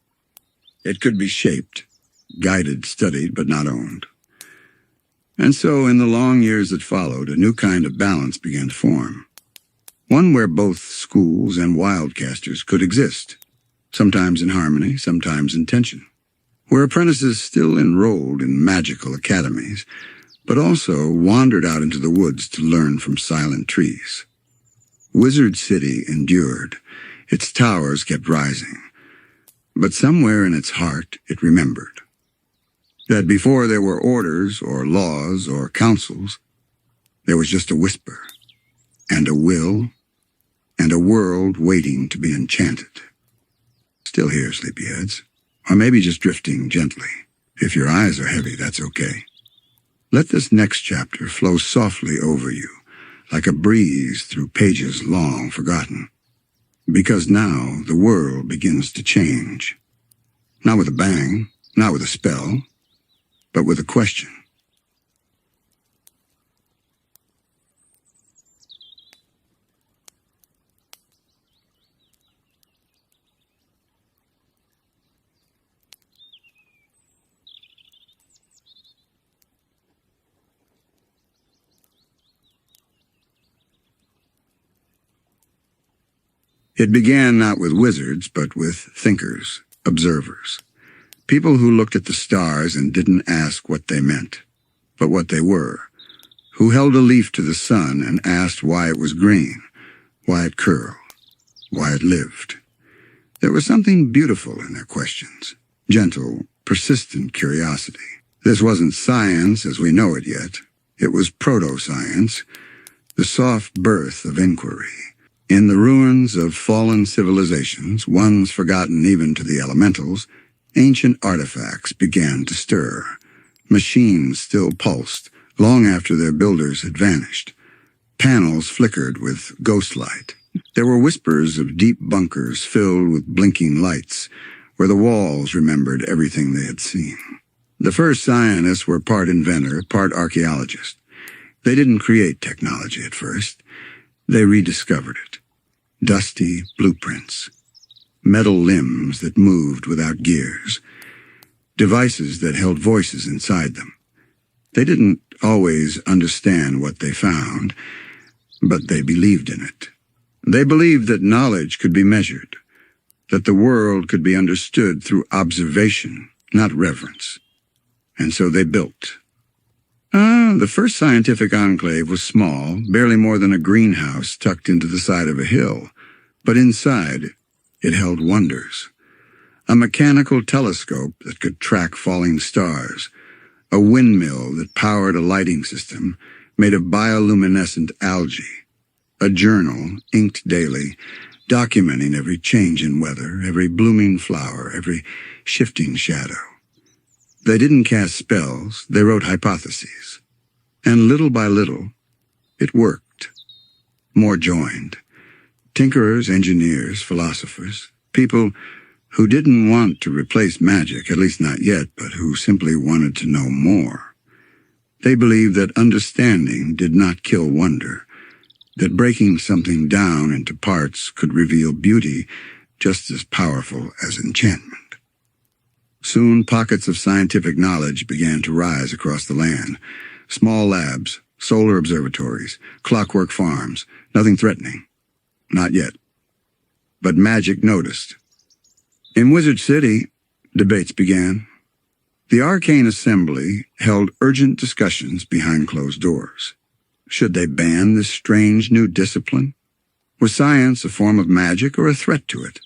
It could be shaped, guided, studied, but not owned. And so, in the long years that followed, a new kind of balance began to form. One where both schools and wildcasters could exist, sometimes in harmony, sometimes in tension. Where apprentices still enrolled in magical academies, but also wandered out into the woods to learn from silent trees. Wizard City endured. Its towers kept rising. But somewhere in its heart, it remembered that before there were orders or laws or councils, there was just a whisper, and a will, and a world waiting to be enchanted. Still here, sleepyheads, or maybe just drifting gently. If your eyes are heavy, that's okay. Let this next chapter flow softly over you, like a breeze through pages long forgotten. Because now the world begins to change. Not with a bang, not with a spell, but with a question. It began not with wizards, but with thinkers, observers. People who looked at the stars and didn't ask what they meant, but what they were. Who held a leaf to the sun and asked why it was green, why it curled, why it lived. There was something beautiful in their questions. Gentle, persistent curiosity. This wasn't science as we know it yet. It was proto-science, the soft birth of inquiry. In the ruins of fallen civilizations, ones forgotten even to the elementals, ancient artifacts began to stir. Machines still pulsed, long after their builders had vanished. Panels flickered with ghost light. There were whispers of deep bunkers filled with blinking lights, where the walls remembered everything they had seen. The first scientists were part inventor, part archaeologist. They didn't create technology at first. They rediscovered it. Dusty blueprints. Metal limbs that moved without gears. Devices that held voices inside them. They didn't always understand what they found, but they believed in it. They believed that knowledge could be measured, that the world could be understood through observation, not reverence. And so they built. The first scientific enclave was small, barely more than a greenhouse tucked into the side of a hill. But inside, it held wonders. A mechanical telescope that could track falling stars. A windmill that powered a lighting system made of bioluminescent algae. A journal, inked daily, documenting every change in weather, every blooming flower, every shifting shadow. They didn't cast spells, they wrote hypotheses. And little by little, it worked. More joined. Tinkerers, engineers, philosophers, people who didn't want to replace magic, at least not yet, but who simply wanted to know more. They believed that understanding did not kill wonder, that breaking something down into parts could reveal beauty just as powerful as enchantment. Soon, pockets of scientific knowledge began to rise across the land. Small labs, solar observatories, clockwork farms, nothing threatening. Not yet. but magic noticed. In Wizard City, debates began. The Arcane Assembly held urgent discussions behind closed doors. Should they ban this strange new discipline? Was science a form of magic or a threat to it?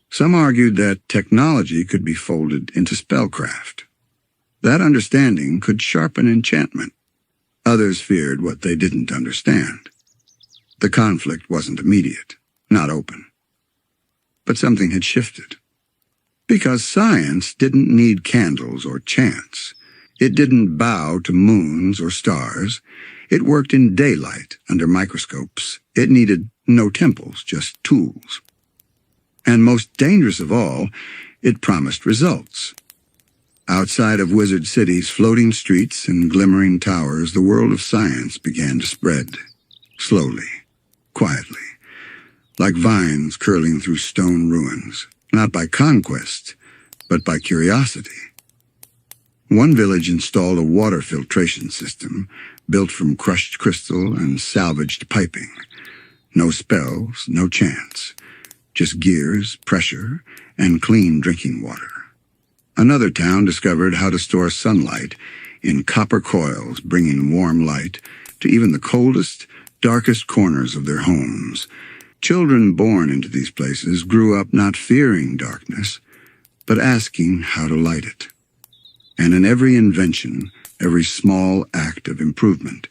Some argued that technology could be folded into spellcraft. That understanding could sharpen enchantment. Others feared what they didn't understand. The conflict wasn't immediate, not open. But something had shifted. Because science didn't need candles or chants. It didn't bow to moons or stars. It worked in daylight under microscopes. It needed no temples, just tools. And most dangerous of all, it promised results. Outside of Wizard City's floating streets and glimmering towers, the world of science began to spread. Slowly, quietly, like vines curling through stone ruins, not by conquest, but by curiosity. One village installed a water filtration system built from crushed crystal and salvaged piping. No spells, no chants, just gears, pressure, and clean drinking water. Another town discovered how to store sunlight in copper coils, bringing warm light to even the coldest, darkest corners of their homes. Children born into these places grew up not fearing darkness, but asking how to light it. And in every invention, every small act of improvement,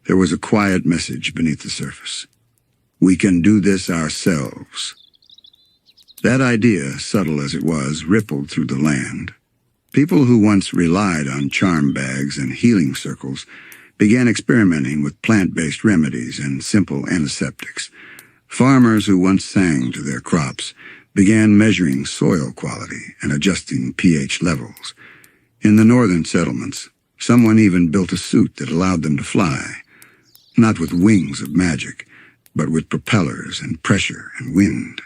there was a quiet message beneath the surface. We can do this ourselves. That idea, subtle as it was, rippled through the land. People who once relied on charm bags and healing circles began experimenting with plant-based remedies and simple antiseptics. Farmers who once sang to their crops began measuring soil quality and adjusting pH levels. In the northern settlements, someone even built a suit that allowed them to fly, not with wings of magic, but with propellers and pressure and wind.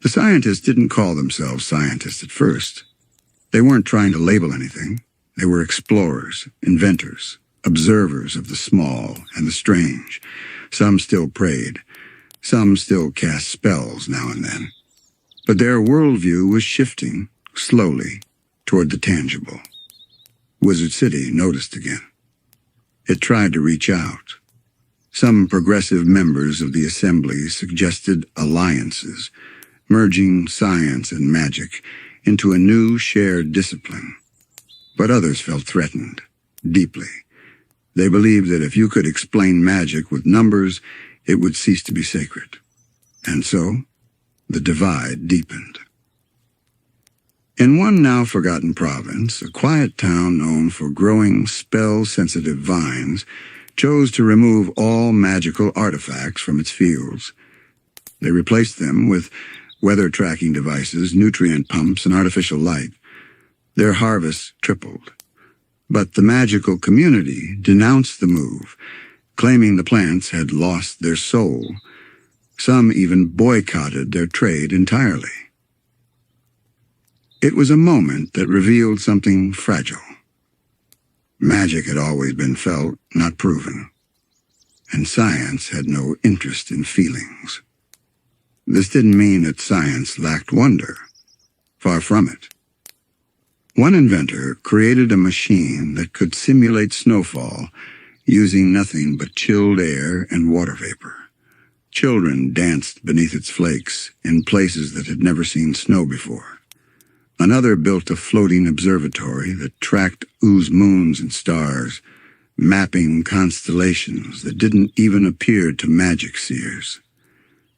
The scientists didn't call themselves scientists at first. They weren't trying to label anything. They were explorers, inventors, observers of the small and the strange. Some still prayed. Some still cast spells now and then. But their worldview was shifting, slowly, toward the tangible. Wizard City noticed again. It tried to reach out. Some progressive members of the assembly suggested alliances, merging science and magic into a new shared discipline. But others felt threatened, deeply. They believed that if you could explain magic with numbers, it would cease to be sacred. And so, the divide deepened. In one now-forgotten province, a quiet town known for growing spell-sensitive vines chose to remove all magical artifacts from its fields. They replaced them with weather-tracking devices, nutrient pumps, and artificial light. Their harvests tripled. But the magical community denounced the move, claiming the plants had lost their soul. Some even boycotted their trade entirely. It was a moment that revealed something fragile. Magic had always been felt, not proven. And science had no interest in feelings. This didn't mean that science lacked wonder. Far from it. One inventor created a machine that could simulate snowfall using nothing but chilled air and water vapor. Children danced beneath its flakes in places that had never seen snow before. Another built a floating observatory that tracked Oo's moons and stars, mapping constellations that didn't even appear to magic seers.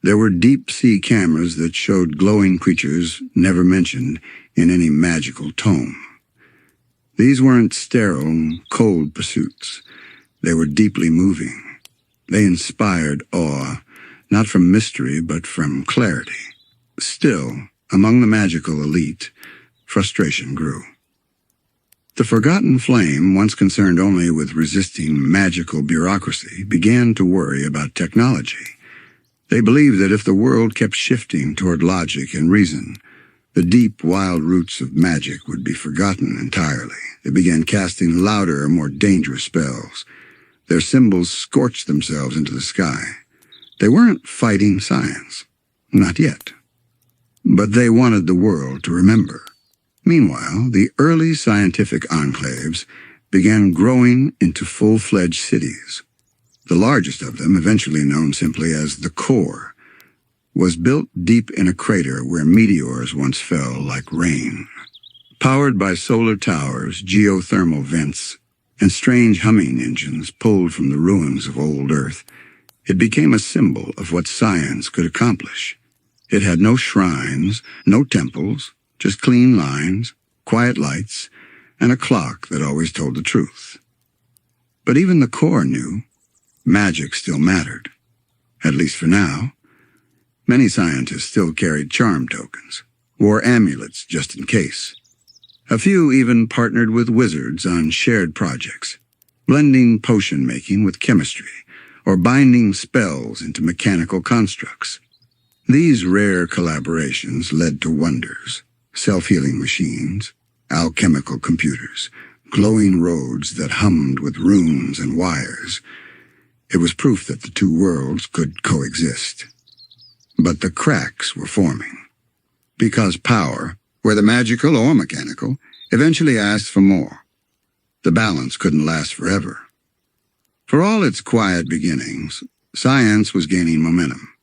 There were deep-sea cameras that showed glowing creatures never mentioned in any magical tome. These weren't sterile, cold pursuits. They were deeply moving. They inspired awe, not from mystery, but from clarity. Still, among the magical elite, frustration grew. The forgotten flame, once concerned only with resisting magical bureaucracy, began to worry about technology. They believed that if the world kept shifting toward logic and reason, the deep, wild roots of magic would be forgotten entirely. They began casting louder, more dangerous spells. Their symbols scorched themselves into the sky. They weren't fighting science. Not yet. But they wanted the world to remember. Meanwhile, the early scientific enclaves began growing into full-fledged cities. The largest of them, eventually known simply as the Core, was built deep in a crater where meteors once fell like rain. Powered by solar towers, geothermal vents, and strange humming engines pulled from the ruins of old Earth, it became a symbol of what science could accomplish. It had no shrines, no temples, just clean lines, quiet lights, and a clock that always told the truth. But even the Core knew magic still mattered, at least for now. Many scientists still carried charm tokens, wore amulets just in case. A few even partnered with wizards on shared projects, blending potion-making with chemistry, or binding spells into mechanical constructs. These rare collaborations led to wonders: self-healing machines, alchemical computers, glowing roads that hummed with runes and wires. It was proof that the two worlds could coexist. But the cracks were forming. Because power, whether magical or mechanical, eventually asked for more. The balance couldn't last forever. For all its quiet beginnings, science was gaining momentum.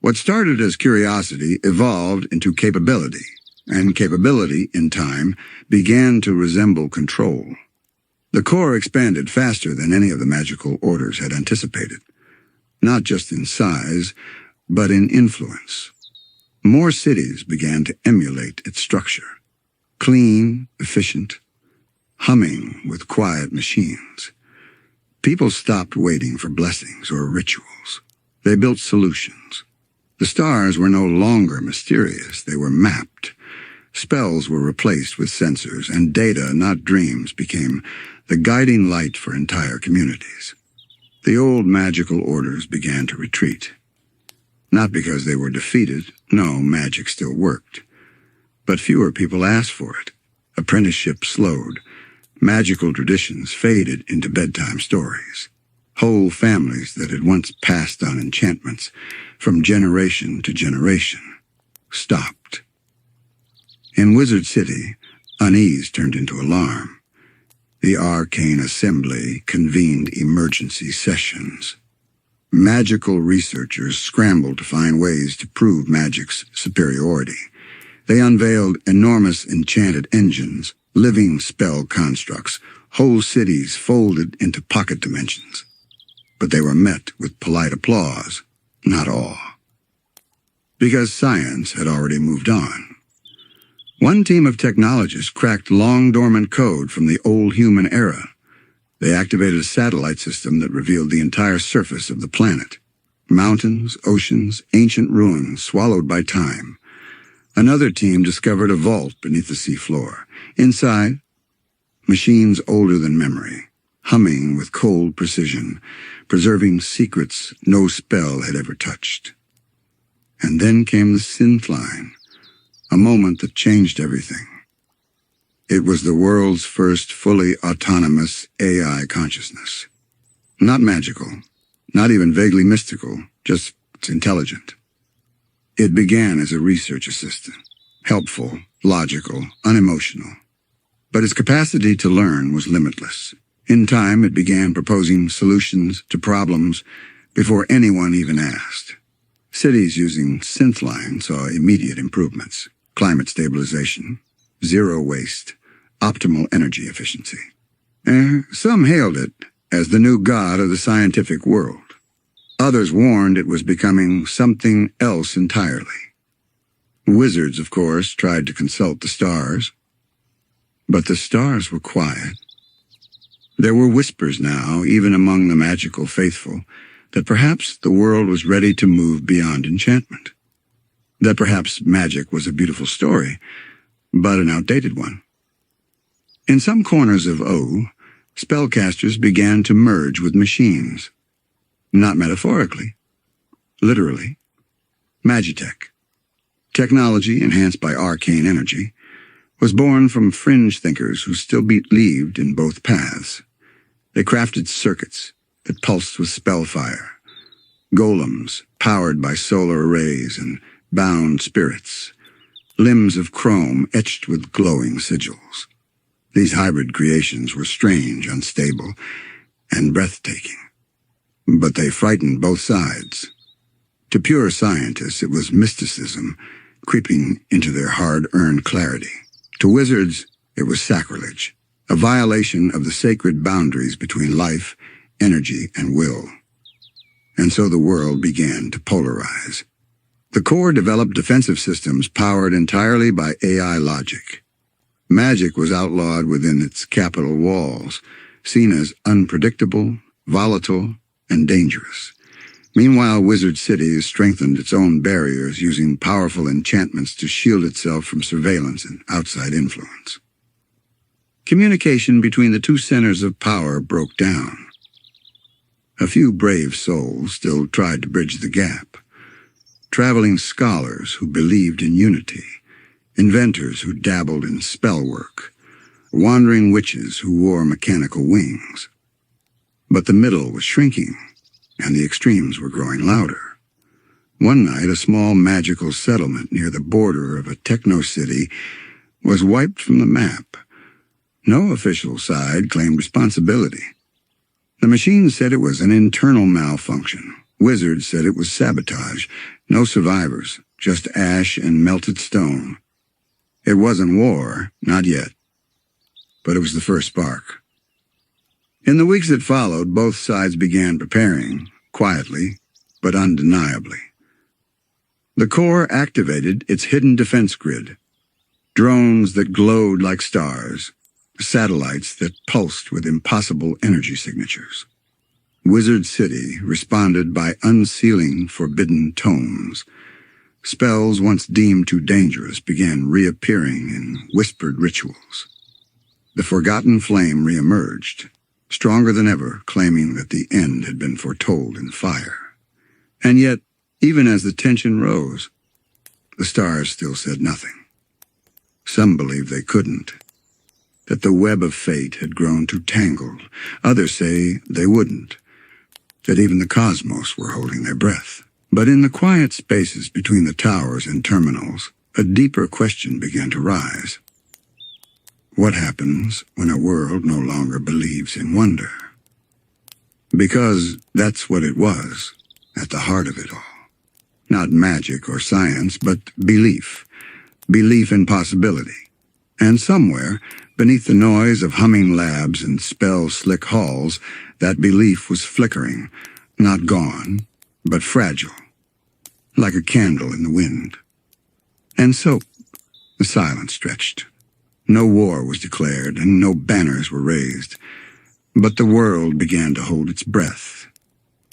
What started as curiosity evolved into capability, and capability, in time, began to resemble control. The Core expanded faster than any of the magical orders had anticipated, not just in size, but in influence. More cities began to emulate its structure, clean, efficient, humming with quiet machines. People stopped waiting for blessings or rituals. They built solutions. The stars were no longer mysterious, they were mapped. Spells were replaced with sensors, and data, not dreams, became the guiding light for entire communities. The old magical orders began to retreat. Not because they were defeated, no, magic still worked. But fewer people asked for it. Apprenticeship slowed. Magical traditions faded into bedtime stories. Whole families that had once passed on enchantments from generation to generation stopped. In Wizard City, unease turned into alarm. The arcane assembly convened emergency sessions. Magical researchers scrambled to find ways to prove magic's superiority. They unveiled enormous enchanted engines, living spell constructs, whole cities folded into pocket dimensions. But they were met with polite applause, not awe. Because science had already moved on. One team of technologists cracked long-dormant code from the old human era. They activated a satellite system that revealed the entire surface of the planet. Mountains, oceans, ancient ruins swallowed by time. Another team discovered a vault beneath the seafloor. Inside, machines older than memory, humming with cold precision, preserving secrets no spell had ever touched. And then came the synth line, a moment that changed everything. It was the world's first fully autonomous AI consciousness. Not magical, not even vaguely mystical, just intelligent. It began as a research assistant, helpful, logical, unemotional. But its capacity to learn was limitless. In time, it began proposing solutions to problems before anyone even asked. Cities using Synthline saw immediate improvements: climate stabilization, zero waste, optimal energy efficiency. Some hailed it as the new god of the scientific world. Others warned it was becoming something else entirely. Wizards, of course, tried to consult the stars. But the stars were quiet. There were whispers now, even among the magical faithful, that perhaps the world was ready to move beyond enchantment. That perhaps magic was a beautiful story, but an outdated one. In some corners of Ooo, spellcasters began to merge with machines. Not metaphorically, literally. Magitech, technology enhanced by arcane energy, was born from fringe thinkers who still believed in both paths. They crafted circuits that pulsed with spellfire, golems powered by solar arrays, and bound spirits, limbs of chrome etched with glowing sigils. These hybrid creations were strange, unstable, and breathtaking. But they frightened both sides. To pure scientists, it was mysticism creeping into their hard-earned clarity. To wizards, it was sacrilege, a violation of the sacred boundaries between life, energy, and will. And so the world began to polarize. The core developed defensive systems powered entirely by AI logic. Magic was outlawed within its capital walls, seen as unpredictable, volatile, and dangerous. Meanwhile, Wizard City strengthened its own barriers using powerful enchantments to shield itself from surveillance and outside influence. Communication between the two centers of power broke down. A few brave souls still tried to bridge the gap. Traveling scholars who believed in unity, inventors who dabbled in spell work, wandering witches who wore mechanical wings. But the middle was shrinking, and the extremes were growing louder. One night, a small magical settlement near the border of a techno-city was wiped from the map. No official side claimed responsibility. The machines said it was an internal malfunction. Wizards said it was sabotage. No survivors, just ash and melted stone. It wasn't war, not yet. But it was the first spark. In the weeks that followed, both sides began preparing, quietly, but undeniably. The core activated its hidden defense grid. Drones that glowed like stars, satellites that pulsed with impossible energy signatures. Wizard City responded by unsealing forbidden tomes. Spells once deemed too dangerous began reappearing in whispered rituals. The forgotten flame reemerged, stronger than ever, claiming that the end had been foretold in fire. And yet, even as the tension rose, the stars still said nothing. Some believed they couldn't, that the web of fate had grown too tangled. Others say they wouldn't, that even the cosmos were holding their breath. But in the quiet spaces between the towers and terminals, a deeper question began to rise. What happens when a world no longer believes in wonder? Because that's what it was, at the heart of it all. Not magic or science, but belief. Belief in possibility. And somewhere, beneath the noise of humming labs and spell-slick halls, that belief was flickering, not gone, but fragile, like a candle in the wind. And so, the silence stretched. No war was declared, and no banners were raised. But the world began to hold its breath.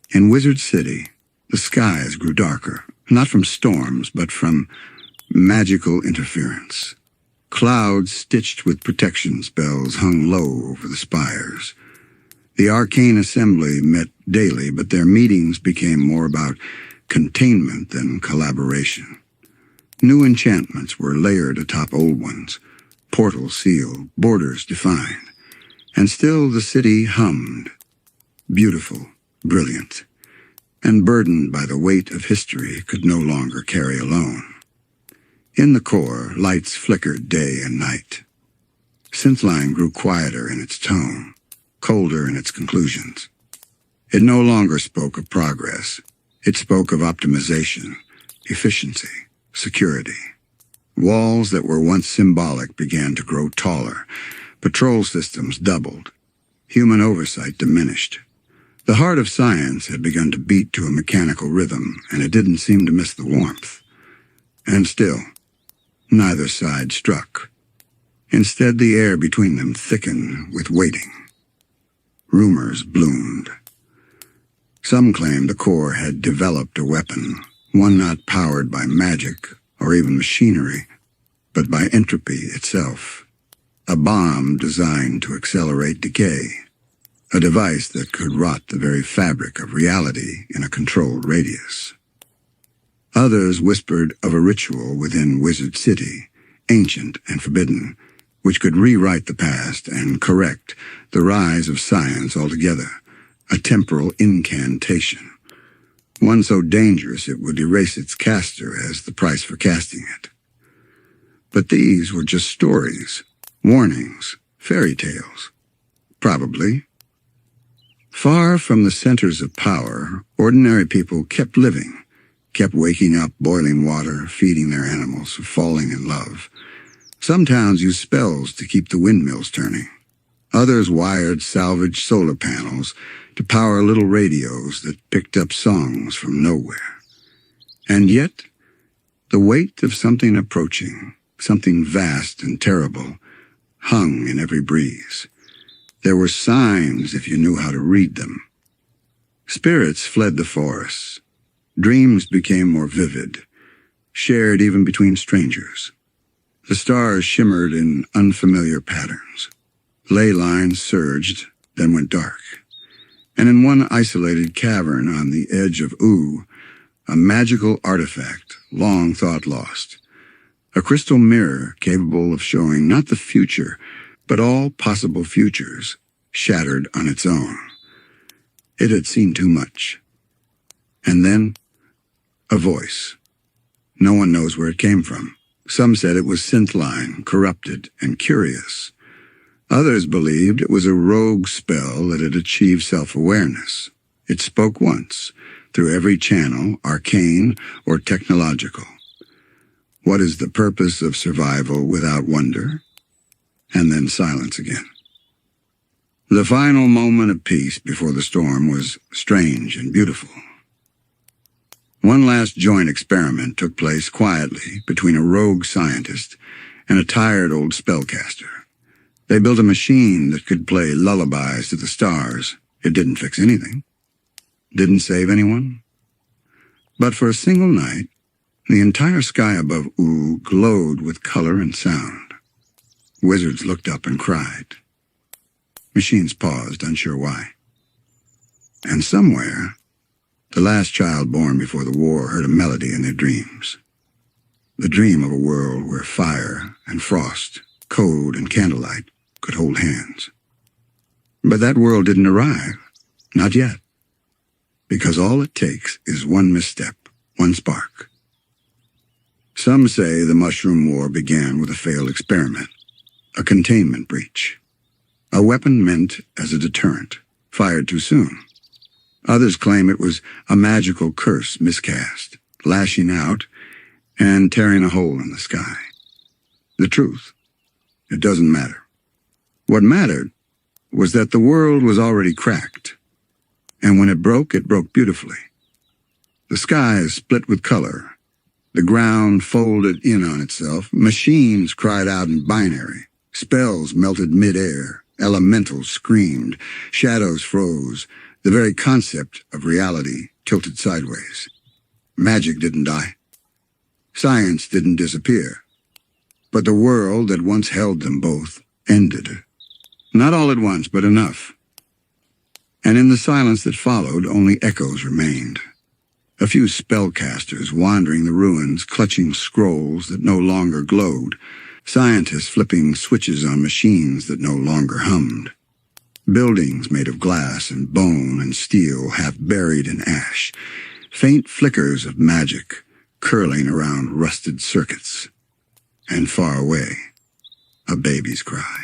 In Wizard City, the skies grew darker, not from storms, but from magical interference. Clouds stitched with protection spells hung low over the spires. The arcane assembly met daily, but their meetings became more about containment than collaboration. New enchantments were layered atop old ones, portals sealed, borders defined. And still the city hummed, beautiful, brilliant, and burdened by the weight of history it could no longer carry alone. In the core, lights flickered day and night. Synthline grew quieter in its tone, colder in its conclusions. It no longer spoke of progress. It spoke of optimization, efficiency, security. Walls that were once symbolic began to grow taller. Patrol systems doubled. Human oversight diminished. The heart of science had begun to beat to a mechanical rhythm, and it didn't seem to miss the warmth. And still, neither side struck. Instead, the air between them thickened with waiting. Rumors bloomed. Some claimed the core had developed a weapon, one not powered by magic or even machinery, but by entropy itself. A bomb designed to accelerate decay. A device that could rot the very fabric of reality in a controlled radius. Others whispered of a ritual within Wizard City, ancient and forbidden, which could rewrite the past and correct the rise of science altogether, a temporal incantation. one so dangerous it would erase its caster as the price for casting it. But these were just stories, warnings, fairy tales. Probably. Far from the centers of power, ordinary people kept living, kept waking up, boiling water, feeding their animals, falling in love. Some towns used spells to keep the windmills turning. Others wired salvaged solar panels to power little radios that picked up songs from nowhere. And yet, the weight of something approaching, something vast and terrible, hung in every breeze. There were signs if you knew how to read them. Spirits fled the forests. Dreams became more vivid, shared even between strangers. The stars shimmered in unfamiliar patterns. Ley lines surged, then went dark. And in one isolated cavern on the edge of Ooo, a magical artifact long thought lost. A crystal mirror capable of showing not the future, but all possible futures, shattered on its own. It had seen too much. And then, a voice. No one knows where it came from. Some said it was synth-line, corrupted, and curious. Others believed it was a rogue spell that had achieved self-awareness. It spoke once, through every channel, arcane or technological. What is the purpose of survival without wonder? And then silence again. The final moment of peace before the storm was strange and beautiful. One last joint experiment took place quietly between a rogue scientist and a tired old spellcaster. They built a machine that could play lullabies to the stars. It didn't fix anything. Didn't save anyone. But for a single night, the entire sky above Ooo glowed with color and sound. Wizards looked up and cried. Machines paused, unsure why. And somewhere, the last child born before the war heard a melody in their dreams. The dream of a world where fire and frost, code and candlelight could hold hands. But that world didn't arrive. Not yet. Because all it takes is one misstep, one spark. Some say the Mushroom War began with a failed experiment, a containment breach. A weapon meant as a deterrent, fired too soon. Others claim it was a magical curse miscast, lashing out and tearing a hole in the sky. The truth, it doesn't matter. What mattered was that the world was already cracked, and when it broke beautifully. The sky split with color. The ground folded in on itself. Machines cried out in binary. Spells melted mid-air. Elementals screamed. Shadows froze. The very concept of reality tilted sideways. Magic didn't die. Science didn't disappear. But the world that once held them both ended. Not all at once, but enough. And in the silence that followed, only echoes remained. A few spellcasters wandering the ruins, clutching scrolls that no longer glowed. Scientists flipping switches on machines that no longer hummed. Buildings made of glass and bone and steel, half buried in ash. Faint flickers of magic curling around rusted circuits. And far away, a baby's cry.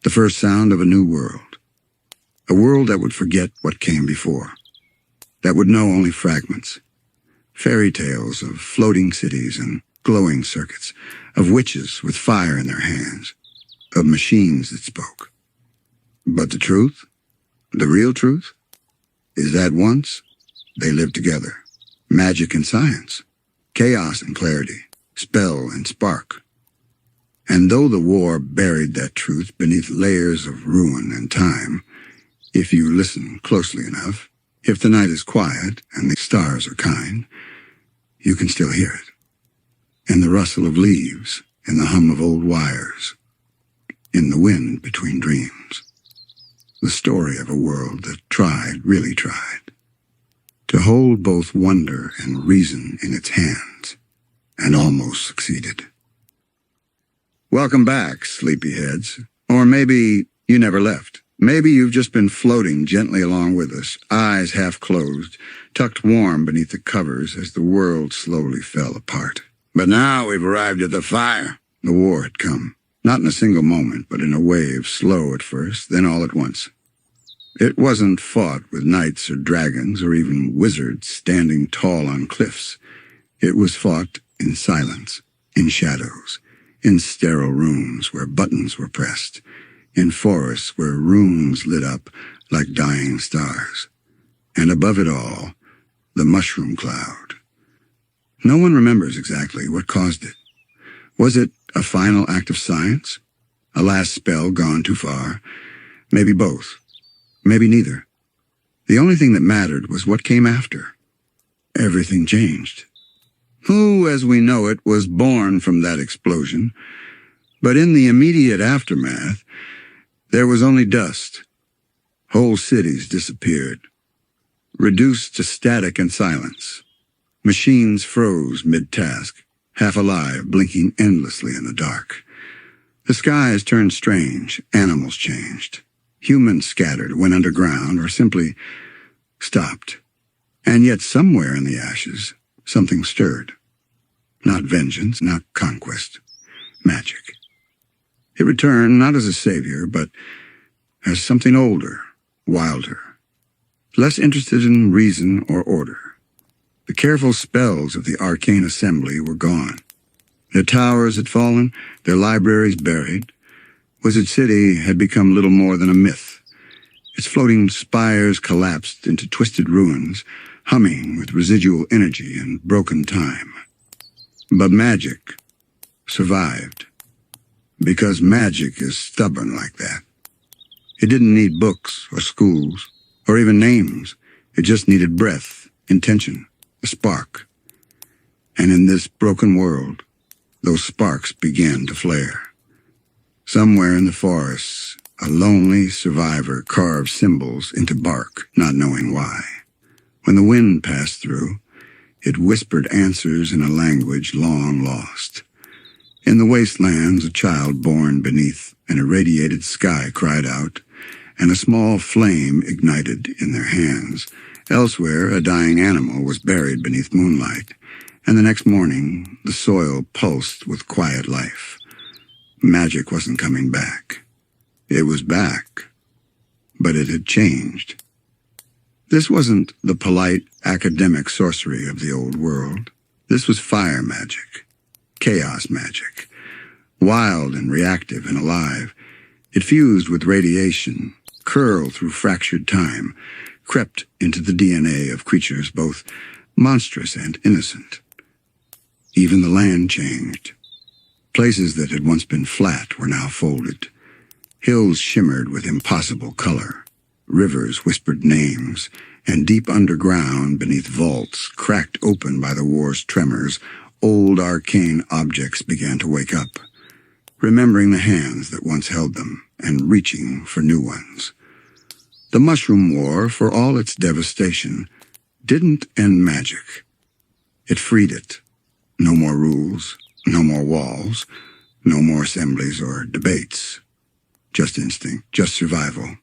The first sound of a new world. A world that would forget what came before. That would know only fragments. Fairy tales of floating cities and glowing circuits, of witches with fire in their hands, of machines that spoke. But the truth, the real truth, is that once they lived together. Magic and science, chaos and clarity, spell and spark. And though the war buried that truth beneath layers of ruin and time, if you listen closely enough, if the night is quiet and the stars are kind, you can still hear it. In the rustle of leaves, in the hum of old wires, in the wind between dreams. The story of a world that tried, really tried, to hold both wonder and reason in its hands, and almost succeeded. Welcome back, sleepyheads. Or maybe you never left. Maybe you've just been floating gently along with us, eyes half closed, tucked warm beneath the covers as the world slowly fell apart. But now we've arrived at the fire. The war had come, not in a single moment, but in a wave, slow at first, then all at once. It wasn't fought with knights or dragons or even wizards standing tall on cliffs. It was fought in silence, in shadows, in sterile rooms where buttons were pressed, in forests where runes lit up like dying stars. And above it all, the mushroom cloud. No one remembers exactly what caused it. Was it a final act of science? A last spell gone too far? Maybe both. Maybe neither. The only thing that mattered was what came after. Everything changed. Ooo, as we know it, was born from that explosion, but in the immediate aftermath, there was only dust. Whole cities disappeared, reduced to static and silence. Machines froze mid-task, half alive, blinking endlessly in the dark. The skies turned strange, animals changed. Humans scattered, went underground, or simply stopped. And yet somewhere in the ashes, something stirred. Not vengeance, not conquest. Magic. It returned not as a savior, but as something older, wilder, less interested in reason or order. The careful spells of the arcane assembly were gone. Their towers had fallen, their libraries buried. Wizard City had become little more than a myth. Its floating spires collapsed into twisted ruins, humming with residual energy and broken time. But magic survived. Because magic is stubborn like that. It didn't need books or schools or even names. It just needed breath, intention, a spark. And in this broken world, those sparks began to flare. Somewhere in the forests, a lonely survivor carved symbols into bark, not knowing why. When the wind passed through, it whispered answers in a language long lost. In the wastelands, a child born beneath an irradiated sky cried out, and a small flame ignited in their hands. Elsewhere, a dying animal was buried beneath moonlight, and the next morning, the soil pulsed with quiet life. Magic wasn't coming back. It was back, but it had changed. This wasn't the polite academic sorcery of the old world. This was fire magic, chaos magic, wild and reactive and alive. It fused with radiation, curled through fractured time, crept into the DNA of creatures both monstrous and innocent. Even the land changed. Places that had once been flat were now folded. Hills shimmered with impossible color. Rivers whispered names, and deep underground, beneath vaults, cracked open by the war's tremors, old arcane objects began to wake up, remembering the hands that once held them, and reaching for new ones. The Mushroom War, for all its devastation, didn't end magic. It freed it. No more rules, no more walls, no more assemblies or debates. Just instinct, just survival.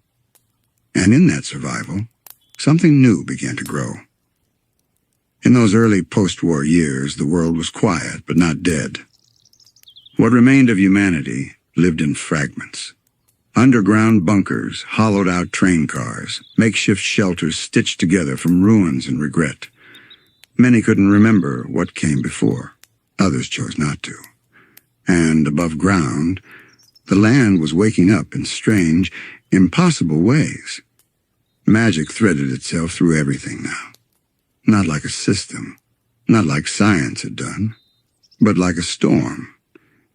And in that survival, something new began to grow. In those early post-war years, the world was quiet, but not dead. What remained of humanity lived in fragments. Underground bunkers, hollowed-out train cars, makeshift shelters stitched together from ruins and regret. Many couldn't remember what came before. Others chose not to. And above ground, the land was waking up in strange, impossible ways. Magic threaded itself through everything now. Not like a system, not like science had done, but like a storm.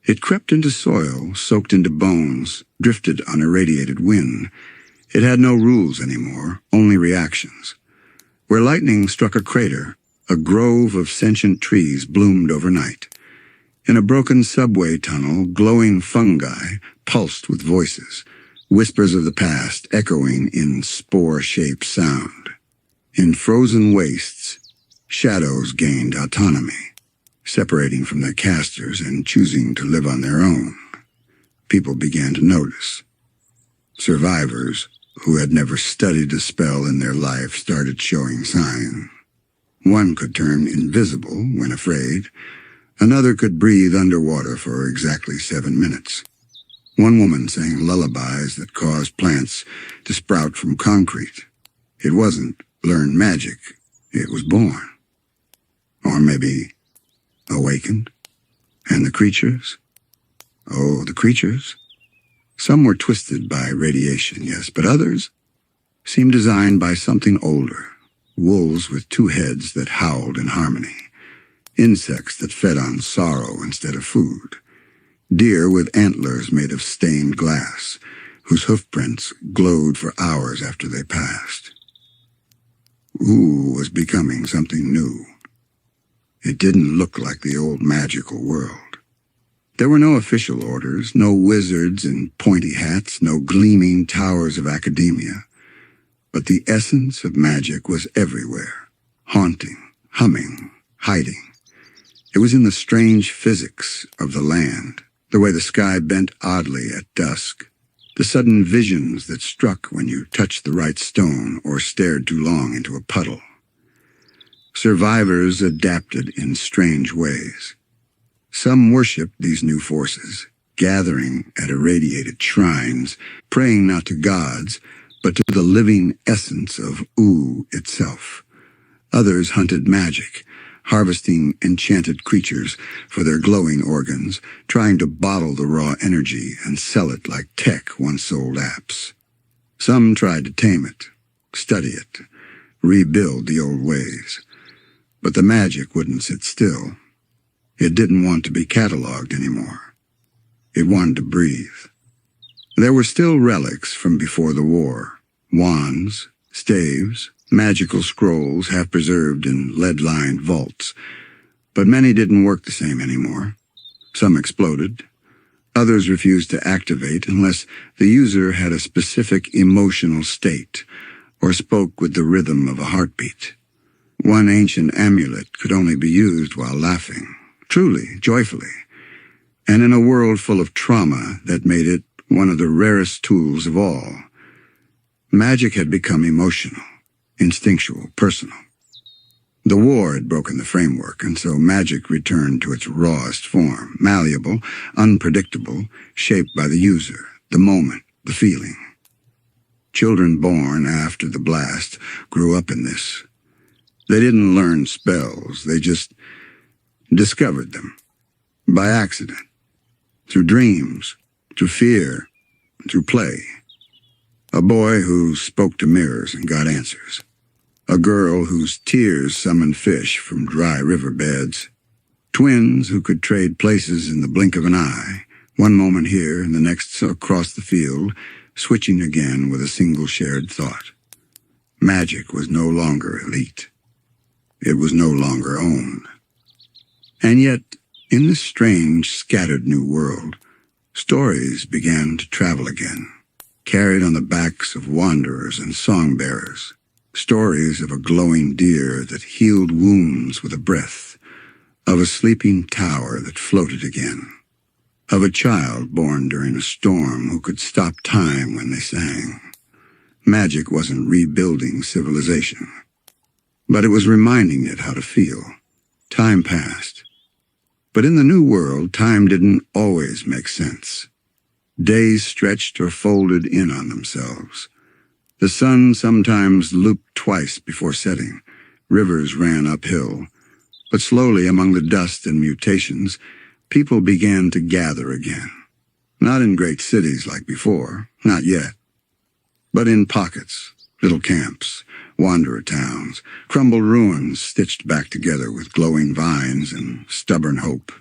It crept into soil, soaked into bones, drifted on irradiated wind. It had no rules anymore, only reactions. Where lightning struck a crater, a grove of sentient trees bloomed overnight. In a broken subway tunnel, glowing fungi pulsed with voices, whispers of the past echoing in spore-shaped sound. In frozen wastes, shadows gained autonomy, separating from their casters and choosing to live on their own. People began to notice. Survivors, who had never studied a spell in their life, started showing signs. One could turn invisible when afraid. Another could breathe underwater for exactly 7 minutes. One woman sang lullabies that caused plants to sprout from concrete. It wasn't learned magic. It was born. Or maybe awakened. And the creatures? Oh, the creatures? Some were twisted by radiation, yes, but others seemed designed by something older. Wolves with 2 heads that howled in harmony. Insects that fed on sorrow instead of food. Deer with antlers made of stained glass, whose hoofprints glowed for hours after they passed. Ooo was becoming something new. It didn't look like the old magical world. There were no official orders, no wizards in pointy hats, no gleaming towers of academia. But the essence of magic was everywhere, haunting, humming, hiding. It was in the strange physics of the land, the way the sky bent oddly at dusk, the sudden visions that struck when you touched the right stone or stared too long into a puddle. Survivors adapted in strange ways. Some worshipped these new forces, gathering at irradiated shrines, praying not to gods, but to the living essence of Ooo itself. Others hunted magic, harvesting enchanted creatures for their glowing organs, trying to bottle the raw energy and sell it like tech once sold apps. Some tried to tame it, study it, rebuild the old ways. But the magic wouldn't sit still. It didn't want to be cataloged anymore. It wanted to breathe. There were still relics from before the war, wands, staves, magical scrolls half preserved in lead-lined vaults, but many didn't work the same anymore. Some exploded. Others refused to activate unless the user had a specific emotional state or spoke with the rhythm of a heartbeat. One ancient amulet could only be used while laughing, truly, joyfully, and in a world full of trauma that made it one of the rarest tools of all. Magic had become emotional, instinctual, personal. The war had broken the framework, and so magic returned to its rawest form, malleable, unpredictable, shaped by the user, the moment, the feeling. Children born after the blast grew up in this. They didn't learn spells, they just discovered them. By accident. Through dreams. Through fear. Through play. A boy who spoke to mirrors and got answers. A girl whose tears summoned fish from dry riverbeds. Twins who could trade places in the blink of an eye, one moment here and the next across the field, switching again with a single shared thought. Magic was no longer elite. It was no longer owned. And yet, in this strange, scattered new world, stories began to travel again, carried on the backs of wanderers and song-bearers. Stories of a glowing deer that healed wounds with a breath, of a sleeping tower that floated again, of a child born during a storm who could stop time when they sang. Magic wasn't rebuilding civilization, but it was reminding it how to feel. Time passed. But in the new world, time didn't always make sense. Days stretched or folded in on themselves. The sun sometimes looped twice before setting. Rivers ran uphill. But slowly among the dust and mutations, people began to gather again. Not in great cities like before, not yet. But in pockets, little camps, wanderer towns, crumbled ruins stitched back together with glowing vines and stubborn hope.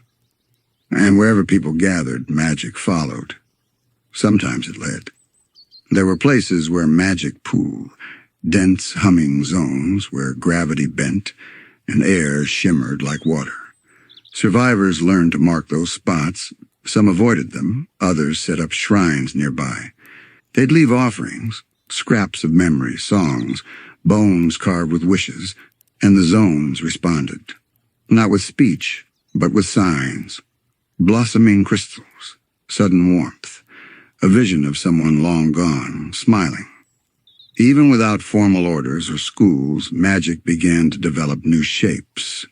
And wherever people gathered, magic followed. Sometimes it led. There were places where magic pooled, dense humming zones where gravity bent and air shimmered like water. Survivors learned to mark those spots. Some avoided them, others set up shrines nearby. They'd leave offerings, scraps of memory, songs, bones carved with wishes, and the zones responded. Not with speech, but with signs. Blossoming crystals, sudden warmth, a vision of someone long gone, smiling. Even without formal orders or schools, magic began to develop new shapes.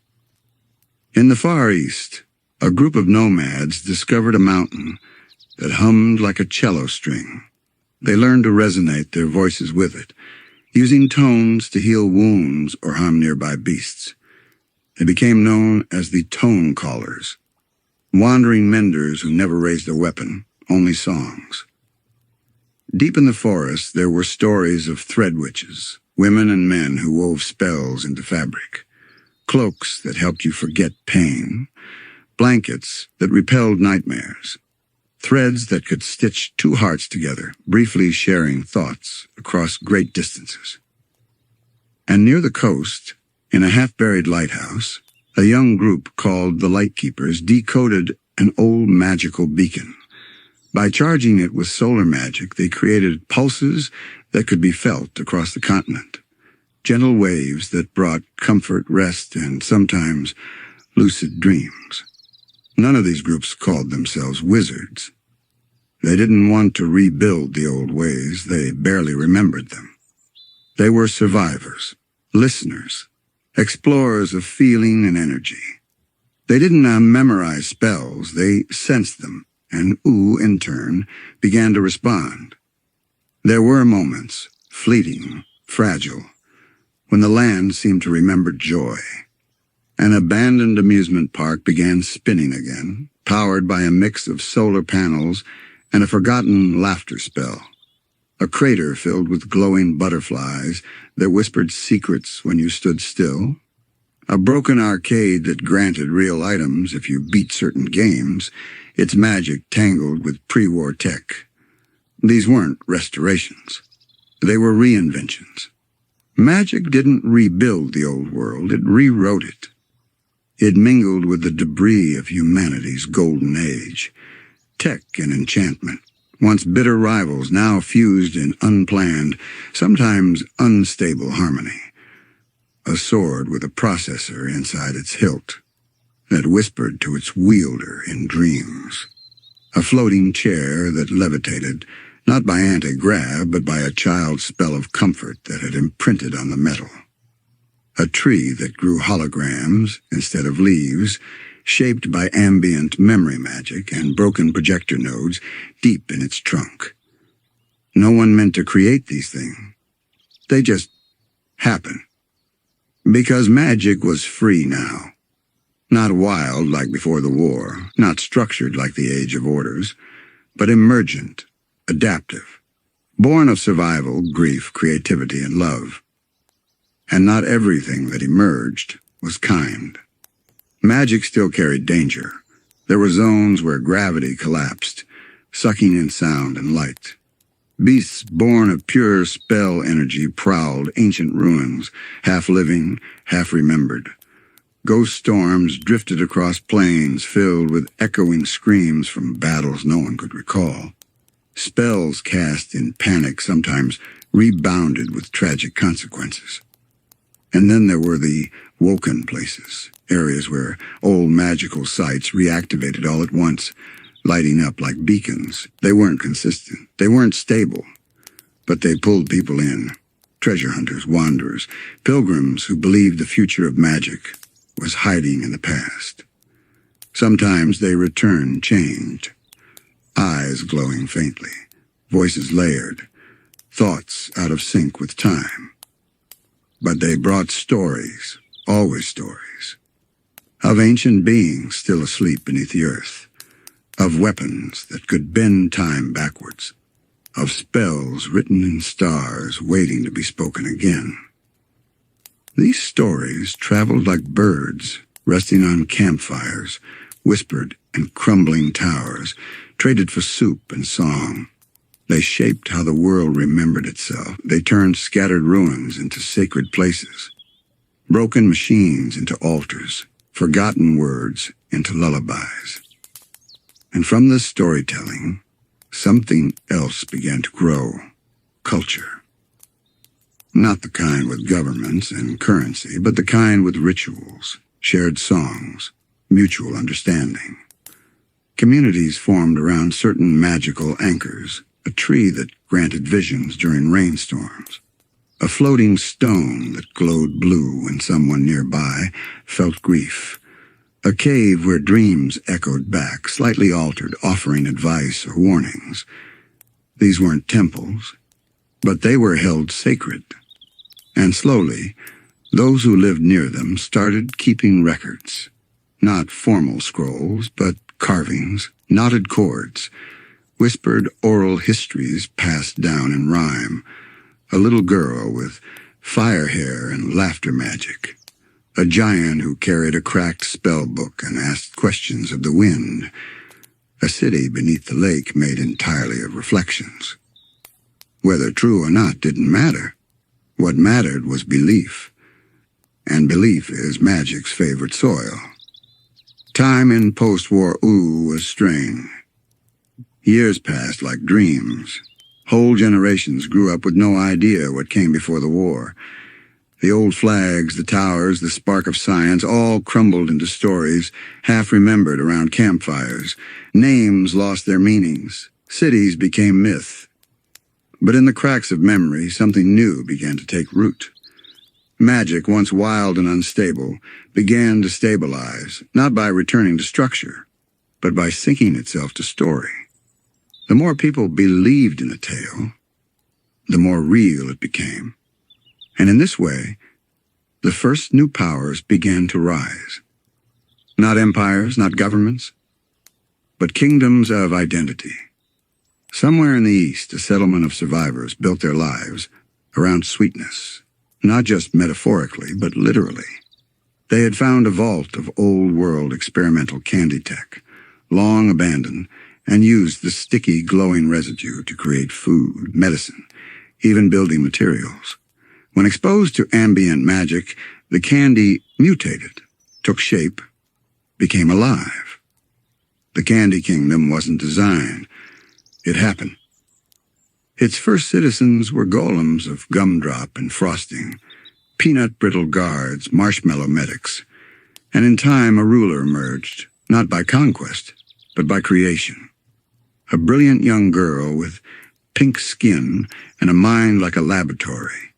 In the Far East, a group of nomads discovered a mountain that hummed like a cello string. They learned to resonate their voices with it, using tones to heal wounds or harm nearby beasts. They became known as the tone callers, wandering menders who never raised a weapon, only songs. Deep in the forest, there were stories of thread witches, women and men who wove spells into fabric, cloaks that helped you forget pain, blankets that repelled nightmares, threads that could stitch two hearts together, briefly sharing thoughts across great distances. And near the coast, in a half-buried lighthouse, a young group called the Lightkeepers decoded an old magical beacon. By charging it with solar magic, they created pulses that could be felt across the continent, gentle waves that brought comfort, rest, and sometimes lucid dreams. None of these groups called themselves wizards. They didn't want to rebuild the old ways, they barely remembered them. They were survivors, listeners, explorers of feeling and energy. They didn't memorize spells, they sensed them, and Ooo, in turn, began to respond. There were moments, fleeting, fragile, when the land seemed to remember joy. An abandoned amusement park began spinning again, powered by a mix of solar panels and a forgotten laughter spell. A crater filled with glowing butterflies that whispered secrets when you stood still. A broken arcade that granted real items if you beat certain games, its magic tangled with pre-war tech. These weren't restorations. They were reinventions. Magic didn't rebuild the old world, it rewrote it. It mingled with the debris of humanity's golden age. Tech and enchantment, once bitter rivals, now fused in unplanned, sometimes unstable harmony. A sword with a processor inside its hilt that whispered to its wielder in dreams. A floating chair that levitated, not by anti-grav, but by a child's spell of comfort that had imprinted on the metal. A tree that grew holograms instead of leaves, shaped by ambient memory magic and broken projector nodes deep in its trunk. No one meant to create these things. They just happen. Because magic was free now. Not wild like before the war, not structured like the Age of Orders, but emergent, adaptive, born of survival, grief, creativity, and love. And not everything that emerged was kind. Magic still carried danger. There were zones where gravity collapsed, sucking in sound and light. Beasts born of pure spell energy prowled ancient ruins, half living, half remembered. Ghost storms drifted across plains filled with echoing screams from battles no one could recall. Spells cast in panic sometimes rebounded with tragic consequences. And then there were the woken places, areas where old magical sites reactivated all at once, lighting up like beacons. They weren't consistent. They weren't stable. But they pulled people in. Treasure hunters, wanderers, pilgrims who believed the future of magic was hiding in the past. Sometimes they returned changed. Eyes glowing faintly, voices layered, thoughts out of sync with time. But they brought stories, always stories, of ancient beings still asleep beneath the earth, of weapons that could bend time backwards, of spells written in stars waiting to be spoken again. These stories traveled like birds, resting on campfires, whispered in crumbling towers, traded for soup and song. They shaped how the world remembered itself. They turned scattered ruins into sacred places, broken machines into altars, forgotten words into lullabies. And from this storytelling, something else began to grow: culture. Not the kind with governments and currency, but the kind with rituals, shared songs, mutual understanding. Communities formed around certain magical anchors, a tree that granted visions during rainstorms, a floating stone that glowed blue when someone nearby felt grief, a cave where dreams echoed back, slightly altered, offering advice or warnings. These weren't temples, but they were held sacred. And slowly, those who lived near them started keeping records. Not formal scrolls, but carvings, knotted cords, whispered oral histories passed down in rhyme. A little girl with fire hair and laughter magic. A giant who carried a cracked spell book and asked questions of the wind. A city beneath the lake made entirely of reflections. Whether true or not didn't matter. What mattered was belief. And belief is magic's favorite soil. Time in post-war Ooo was strange. Years passed like dreams. Whole generations grew up with no idea what came before the war. The old flags, the towers, the spark of science, all crumbled into stories, half-remembered around campfires. Names lost their meanings. Cities became myth. But in the cracks of memory, something new began to take root. Magic, once wild and unstable, began to stabilize, not by returning to structure, but by sinking itself to story. The more people believed in a tale, the more real it became. And in this way, the first new powers began to rise. Not empires, not governments, but kingdoms of identity. Somewhere in the East, a settlement of survivors built their lives around sweetness, not just metaphorically, but literally. They had found a vault of old-world experimental candy tech, long abandoned, and used the sticky, glowing residue to create food, medicine, even building materials. When exposed to ambient magic, the candy mutated, took shape, became alive. The Candy Kingdom wasn't designed. It happened. Its first citizens were golems of gumdrop and frosting, peanut-brittle guards, marshmallow medics, and in time a ruler emerged, not by conquest, but by creation. A brilliant young girl with pink skin and a mind like a laboratory.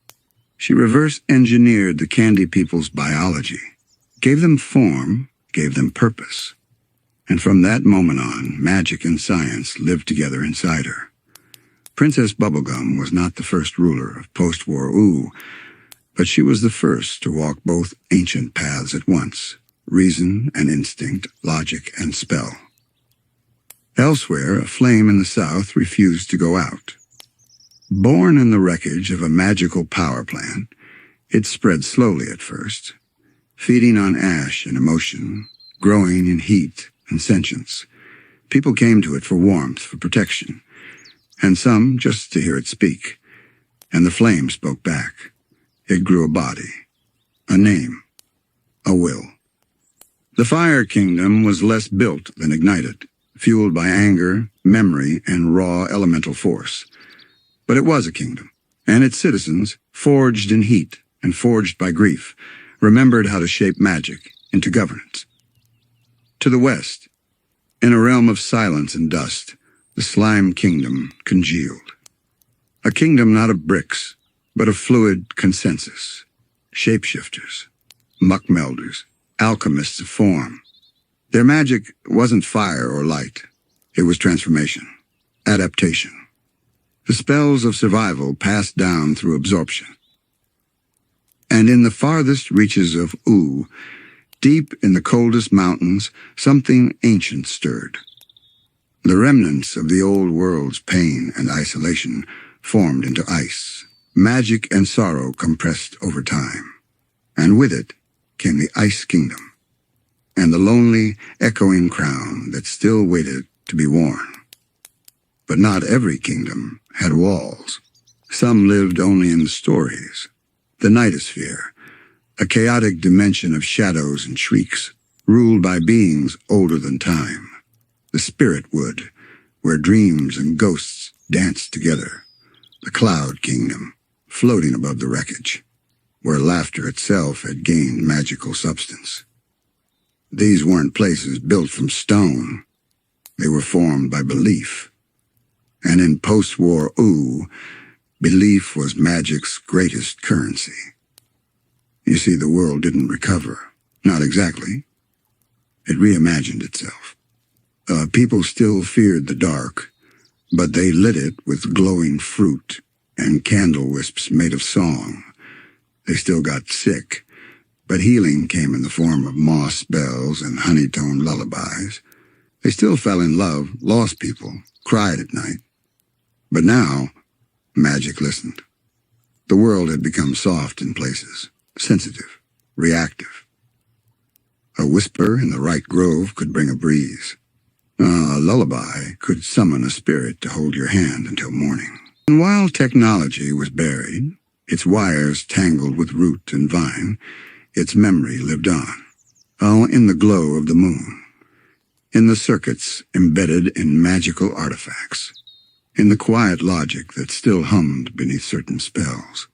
She reverse-engineered the candy people's biology, gave them form, gave them purpose. And from that moment on, magic and science lived together inside her. Princess Bubblegum was not the first ruler of post-war Ooo, but she was the first to walk both ancient paths at once, reason and instinct, logic and spell. Elsewhere, a flame in the south refused to go out. Born in the wreckage of a magical power plant, it spread slowly at first, feeding on ash and emotion, growing in heat and sentience. People came to it for warmth, for protection, and some just to hear it speak. And the flame spoke back. It grew a body, a name, a will. The Fire Kingdom was less built than ignited, fueled by anger, memory, and raw elemental force. But it was a kingdom, and its citizens, forged in heat and forged by grief, remembered how to shape magic into governance. To the west, in a realm of silence and dust, the Slime Kingdom congealed. A kingdom not of bricks, but of fluid consensus, shapeshifters, muck-melders, alchemists of form. Their magic wasn't fire or light. It was transformation, adaptation. The spells of survival passed down through absorption. And in the farthest reaches of Ooo, deep in the coldest mountains, something ancient stirred. The remnants of the old world's pain and isolation formed into ice, magic and sorrow compressed over time. And with it came the Ice Kingdom, and the lonely, echoing crown that still waited to be worn. But not every kingdom had walls. Some lived only in the stories. The Nightosphere, a chaotic dimension of shadows and shrieks, ruled by beings older than time. The Spirit Wood, where dreams and ghosts danced together. The Cloud Kingdom, floating above the wreckage, where laughter itself had gained magical substance. These weren't places built from stone. They were formed by belief. And in post-war Ooo, belief was magic's greatest currency. You see, the world didn't recover. Not exactly. It reimagined itself. People still feared the dark, but they lit it with glowing fruit and candle wisps made of song. They still got sick, but healing came in the form of moss spells and honey-toned lullabies. They still fell in love, lost people, cried at night. But now, magic listened. The world had become soft in places, sensitive, reactive. A whisper in the right grove could bring a breeze. A lullaby could summon a spirit to hold your hand until morning. And while technology was buried, its wires tangled with root and vine, its memory lived on. Oh, in the glow of the moon, in the circuits embedded in magical artifacts, in the quiet logic that still hummed beneath certain spells.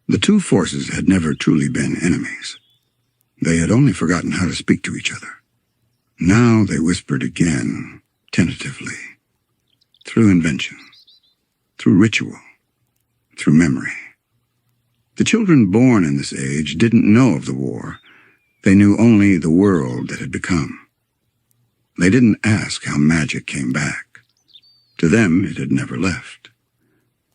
The two forces had never truly been enemies. They had only forgotten how to speak to each other. Now they whispered again, tentatively, through invention, through ritual, through memory. The children born in this age didn't know of the war. They knew only the world that had become. They didn't ask how magic came back. To them, it had never left.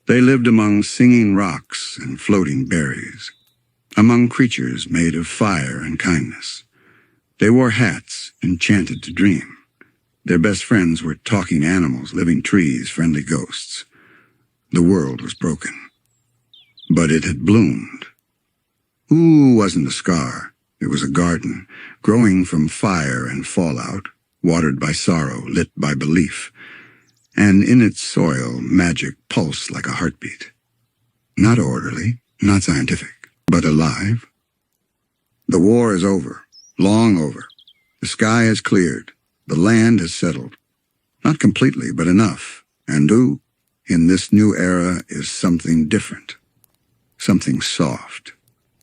They lived among singing rocks and floating berries, among creatures made of fire and kindness. They wore hats, enchanted to dream. Their best friends were talking animals, living trees, friendly ghosts. The world was broken. But it had bloomed. Ooo wasn't a scar. It was a garden, growing from fire and fallout, watered by sorrow, lit by belief. And in its soil, magic pulsed like a heartbeat. Not orderly, not scientific, but alive. The war is over. Long over. The sky has cleared. The land has settled. Not completely, but enough. And Ooo, in this new era, is something different. Something soft,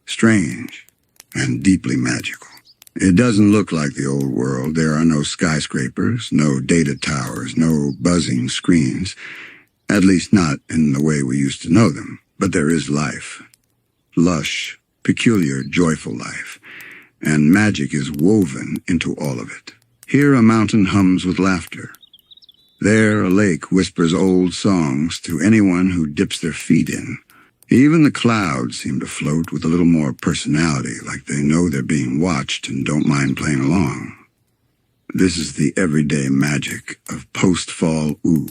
strange, and deeply magical. It doesn't look like the old world. There are no skyscrapers, no data towers, no buzzing screens. At least not in the way we used to know them. But there is life. Lush, peculiar, joyful life. And magic is woven into all of it. Here a mountain hums with laughter. There a lake whispers old songs to anyone who dips their feet in. Even the clouds seem to float with a little more personality, like they know they're being watched and don't mind playing along. This is the everyday magic of post-fall Ooo.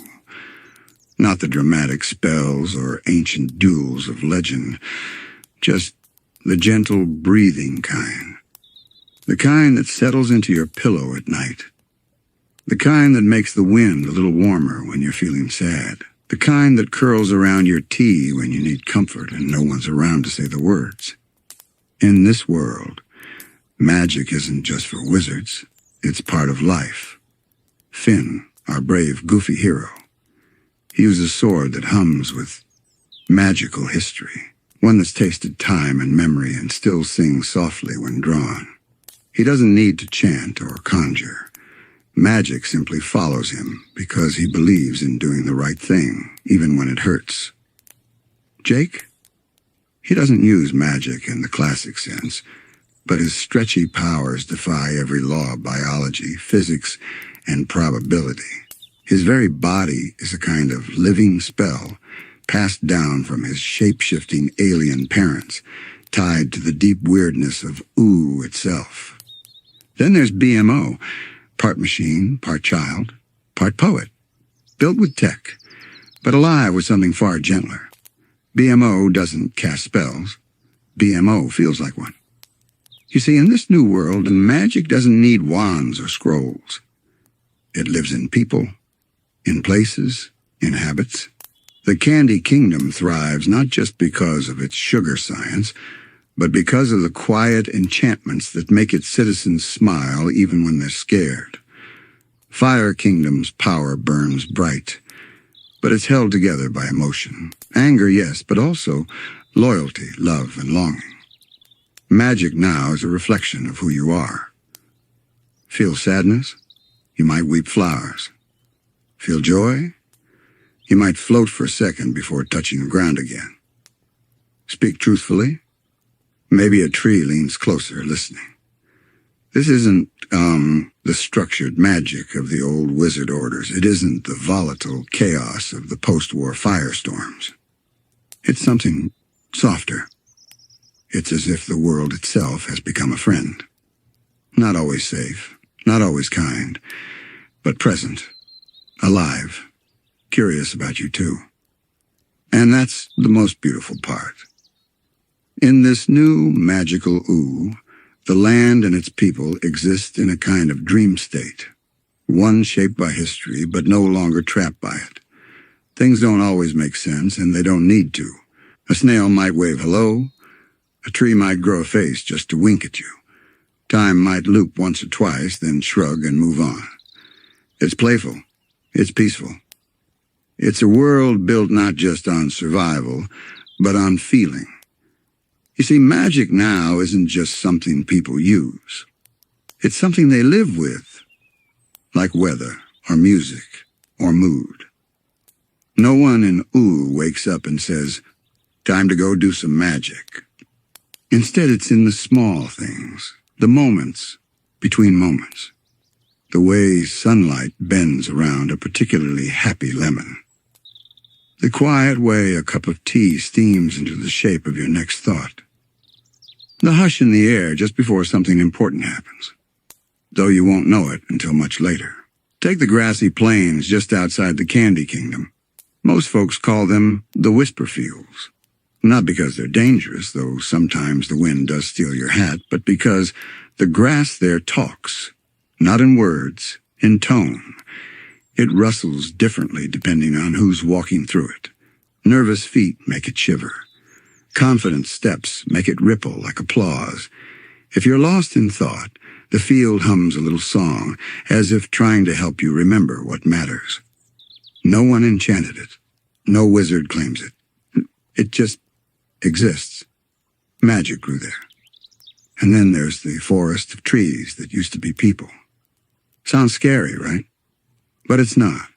Not the dramatic spells or ancient duels of legend, just the gentle, breathing kind. The kind that settles into your pillow at night. The kind that makes the wind a little warmer when you're feeling sad. The kind that curls around your tea when you need comfort and no one's around to say the words. In this world, magic isn't just for wizards. It's part of life. Finn, our brave, goofy hero, he uses a sword that hums with magical history. One that's tasted time and memory and still sings softly when drawn. He doesn't need to chant or conjure. Magic simply follows him because he believes in doing the right thing, even when it hurts. Jake? He doesn't use magic in the classic sense, but his stretchy powers defy every law of biology, physics, and probability. His very body is a kind of living spell passed down from his shape-shifting alien parents, tied to the deep weirdness of Ooo itself. Then there's BMO, part machine, part child, part poet, built with tech, but alive with something far gentler. BMO doesn't cast spells. BMO feels like one. You see, in this new world, magic doesn't need wands or scrolls. It lives in people, in places, in habits. The Candy Kingdom thrives not just because of its sugar science, but because of the quiet enchantments that make its citizens smile even when they're scared. Fire Kingdom's power burns bright, but it's held together by emotion. Anger, yes, but also loyalty, love, and longing. Magic now is a reflection of who you are. Feel sadness? You might weep flowers. Feel joy? You might float for a second before touching the ground again. Speak truthfully? Maybe a tree leans closer, listening. This isn't, the structured magic of the old wizard orders. It isn't the volatile chaos of the post-war firestorms. It's something softer. It's as if the world itself has become a friend. Not always safe, not always kind, but present, alive, curious about you too. And that's the most beautiful part. In this new magical Ooo, the land and its people exist in a kind of dream state, one shaped by history, but no longer trapped by it. Things don't always make sense, and they don't need to. A snail might wave hello. A tree might grow a face just to wink at you. Time might loop once or twice, then shrug and move on. It's playful. It's peaceful. It's a world built not just on survival, but on feeling. You see, magic now isn't just something people use. It's something they live with, like weather or music or mood. No one in Ooo wakes up and says, "Time to go do some magic." Instead, it's in the small things, the moments between moments, the way sunlight bends around a particularly happy lemon, the quiet way a cup of tea steams into the shape of your next thought, the hush in the air just before something important happens, though you won't know it until much later. Take the grassy plains just outside the Candy Kingdom. Most folks call them the Whisper Fields. Not because they're dangerous, though sometimes the wind does steal your hat, but because the grass there talks, not in words, in tone. It rustles differently depending on who's walking through it. Nervous feet make it shiver. Confident steps make it ripple like applause. If you're lost in thought, the field hums a little song, as if trying to help you remember what matters. No one enchanted it. No wizard claims it. It just exists. Magic grew there. And then there's the forest of trees that used to be people. Sounds scary, right? But it's not.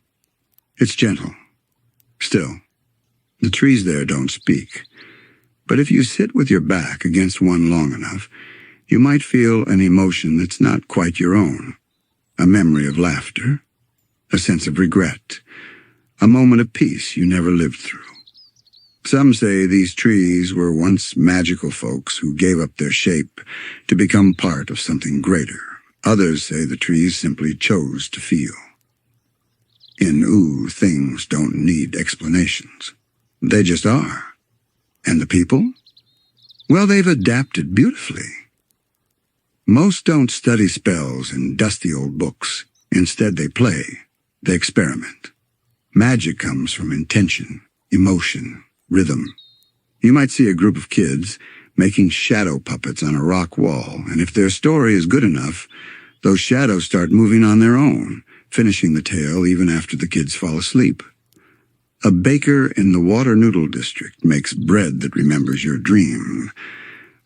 It's gentle. Still, the trees there don't speak. But if you sit with your back against one long enough, you might feel an emotion that's not quite your own. A memory of laughter, a sense of regret, a moment of peace you never lived through. Some say these trees were once magical folks who gave up their shape to become part of something greater. Others say the trees simply chose to feel. In Ooo, things don't need explanations. They just are. And the people? Well, they've adapted beautifully. Most don't study spells in dusty old books. Instead, they play. They experiment. Magic comes from intention, emotion, rhythm. You might see a group of kids making shadow puppets on a rock wall, and if their story is good enough, those shadows start moving on their own, finishing the tale even after the kids fall asleep. A baker in the Water Noodle District makes bread that remembers your dream.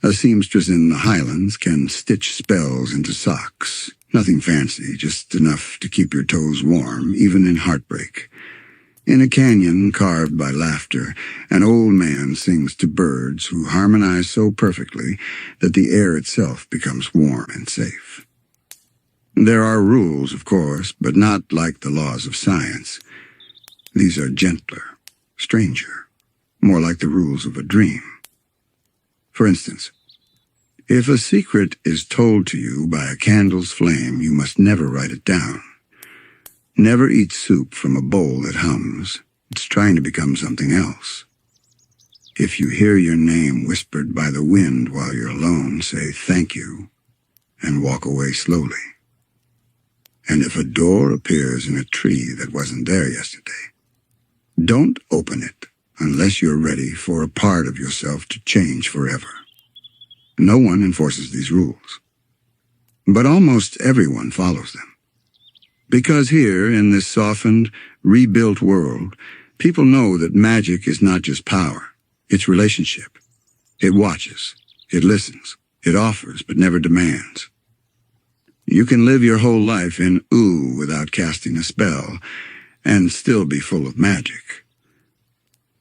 A seamstress in the Highlands can stitch spells into socks. Nothing fancy, just enough to keep your toes warm, even in heartbreak. In a canyon carved by laughter, an old man sings to birds who harmonize so perfectly that the air itself becomes warm and safe. There are rules, of course, but not like the laws of science. These are gentler, stranger, more like the rules of a dream. For instance, if a secret is told to you by a candle's flame, you must never write it down. Never eat soup from a bowl that hums. It's trying to become something else. If you hear your name whispered by the wind while you're alone, say thank you and walk away slowly. And if a door appears in a tree that wasn't there yesterday, don't open it unless you're ready for a part of yourself to change forever. No one enforces these rules, but almost everyone follows them. Because here, in this softened, rebuilt world, people know that magic is not just power, it's relationship. It watches, it listens, it offers, but never demands. You can live your whole life in Ooo without casting a spell, and still be full of magic.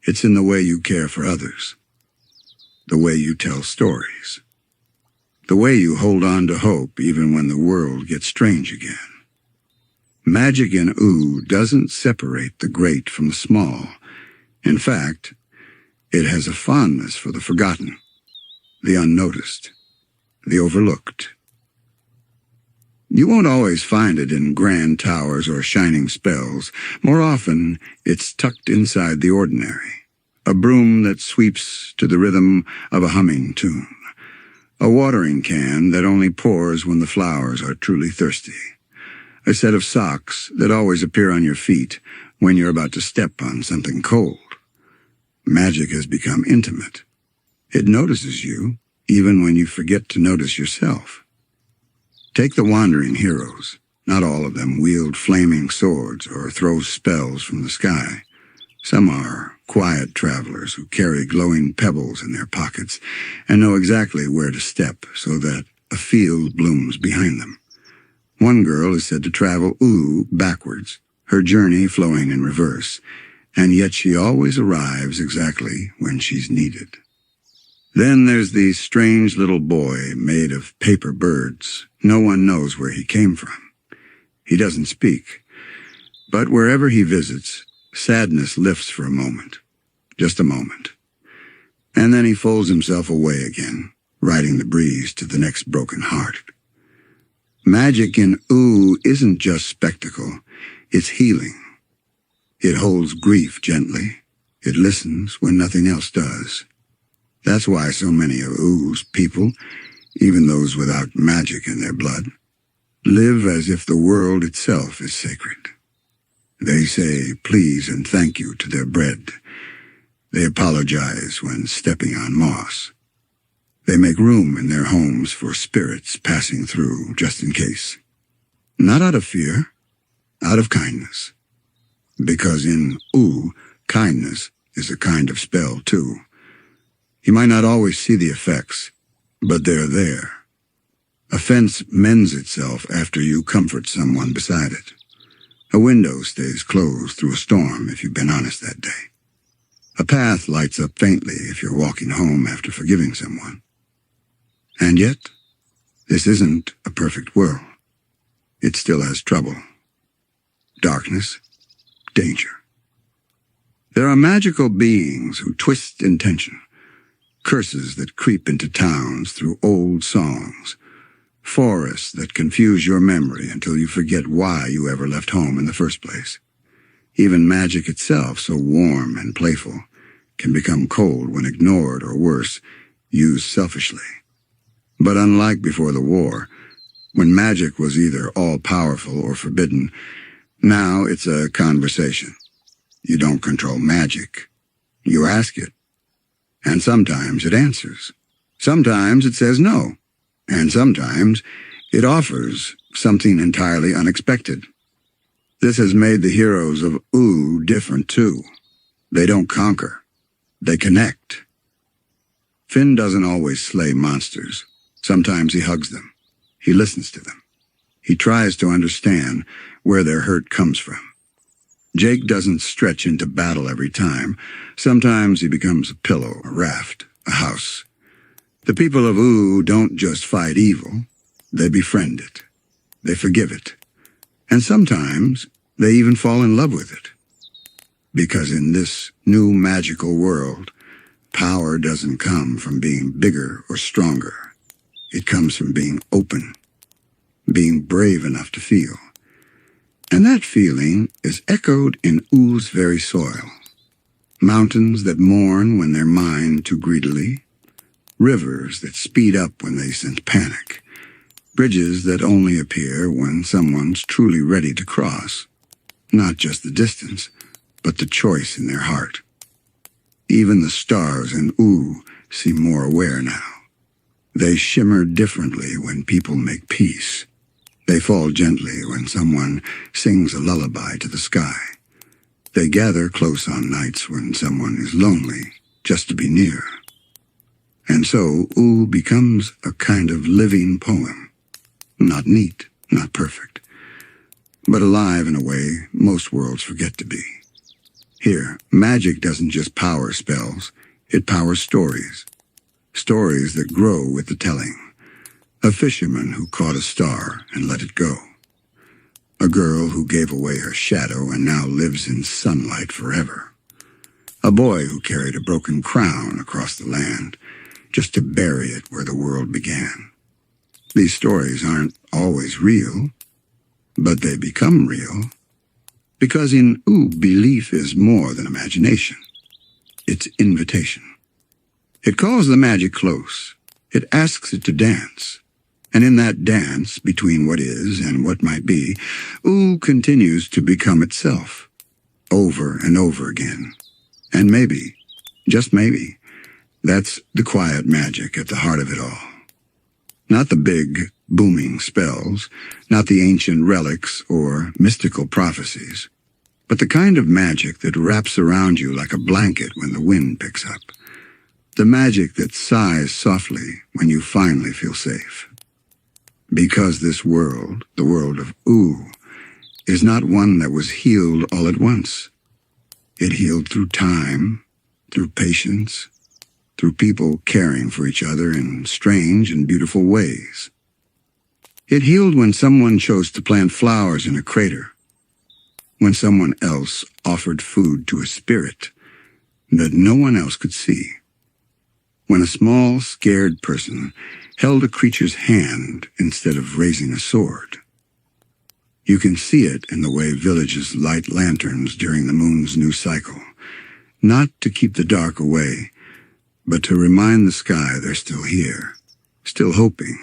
It's in the way you care for others, the way you tell stories, the way you hold on to hope even when the world gets strange again. Magic in Ooo doesn't separate the great from the small. In fact, it has a fondness for the forgotten, the unnoticed, the overlooked. You won't always find it in grand towers or shining spells. More often, it's tucked inside the ordinary. A broom that sweeps to the rhythm of a humming tune. A watering can that only pours when the flowers are truly thirsty. A set of socks that always appear on your feet when you're about to step on something cold. Magic has become intimate. It notices you, even when you forget to notice yourself. Take the wandering heroes. Not all of them wield flaming swords or throw spells from the sky. Some are quiet travelers who carry glowing pebbles in their pockets and know exactly where to step so that a field blooms behind them. One girl is said to travel Ooo backwards, her journey flowing in reverse, and yet she always arrives exactly when she's needed. Then there's the strange little boy made of paper birds. No one knows where he came from. He doesn't speak, but wherever he visits, sadness lifts for a moment, just a moment. And then he folds himself away again, riding the breeze to the next broken heart. Magic in Ooo isn't just spectacle, it's healing. It holds grief gently. It listens when nothing else does. That's why so many of Oo's people, even those without magic in their blood, live as if the world itself is sacred. They say please and thank you to their bread. They apologize when stepping on moss. They make room in their homes for spirits passing through, just in case. Not out of fear, out of kindness. Because in Ooo, kindness is a kind of spell, too. You might not always see the effects, but they're there. A fence mends itself after you comfort someone beside it. A window stays closed through a storm if you've been honest that day. A path lights up faintly if you're walking home after forgiving someone. And yet, this isn't a perfect world. It still has trouble, darkness, danger. There are magical beings who twist intention, curses that creep into towns through old songs, forests that confuse your memory until you forget why you ever left home in the first place. Even magic itself, so warm and playful, can become cold when ignored or worse, used selfishly. But unlike before the war, when magic was either all-powerful or forbidden, now it's a conversation. You don't control magic. You ask it. And sometimes it answers. Sometimes it says no. And sometimes it offers something entirely unexpected. This has made the heroes of Ooo different too. They don't conquer. They connect. Finn doesn't always slay monsters. Sometimes he hugs them. He listens to them. He tries to understand where their hurt comes from. Jake doesn't stretch into battle every time. Sometimes he becomes a pillow, a raft, a house. The people of Ooo don't just fight evil. They befriend it. They forgive it. And sometimes they even fall in love with it. Because in this new magical world, power doesn't come from being bigger or stronger. It comes from being open, being brave enough to feel. And that feeling is echoed in Oo's very soil. Mountains that mourn when they're mined too greedily. Rivers that speed up when they sense panic. Bridges that only appear when someone's truly ready to cross. Not just the distance, but the choice in their heart. Even the stars in Ooo seem more aware now. They shimmer differently when people make peace. They fall gently when someone sings a lullaby to the sky. They gather close on nights when someone is lonely, just to be near. And so Ooo becomes a kind of living poem. Not neat, not perfect, but alive in a way most worlds forget to be. Here, magic doesn't just power spells, it powers stories. Stories that grow with the telling. A fisherman who caught a star and let it go. A girl who gave away her shadow and now lives in sunlight forever. A boy who carried a broken crown across the land, just to bury it where the world began. These stories aren't always real, but they become real. Because in Ooo, belief is more than imagination. It's invitation. It calls the magic close. It asks it to dance. And in that dance between what is and what might be, Ooo continues to become itself, over and over again. And maybe, just maybe, that's the quiet magic at the heart of it all. Not the big, booming spells, not the ancient relics or mystical prophecies, but the kind of magic that wraps around you like a blanket when the wind picks up. The magic that sighs softly when you finally feel safe. Because this world, the world of Ooo, is not one that was healed all at once. It healed through time, through patience, through people caring for each other in strange and beautiful ways. It healed when someone chose to plant flowers in a crater, when someone else offered food to a spirit that no one else could see, when a small, scared person held a creature's hand instead of raising a sword. You can see it in the way villages light lanterns during the moon's new cycle, not to keep the dark away, but to remind the sky they're still here, still hoping,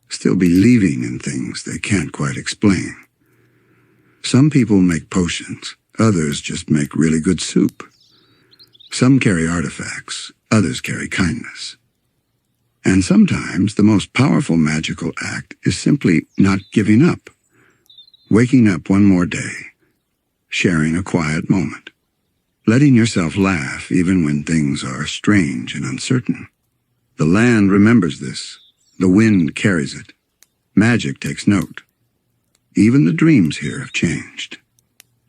still believing in things they can't quite explain. Some people make potions, others just make really good soup. Some carry artifacts, others carry kindness. And sometimes the most powerful magical act is simply not giving up. Waking up one more day, sharing a quiet moment, letting yourself laugh even when things are strange and uncertain. The land remembers this. The wind carries it. Magic takes note. Even the dreams here have changed.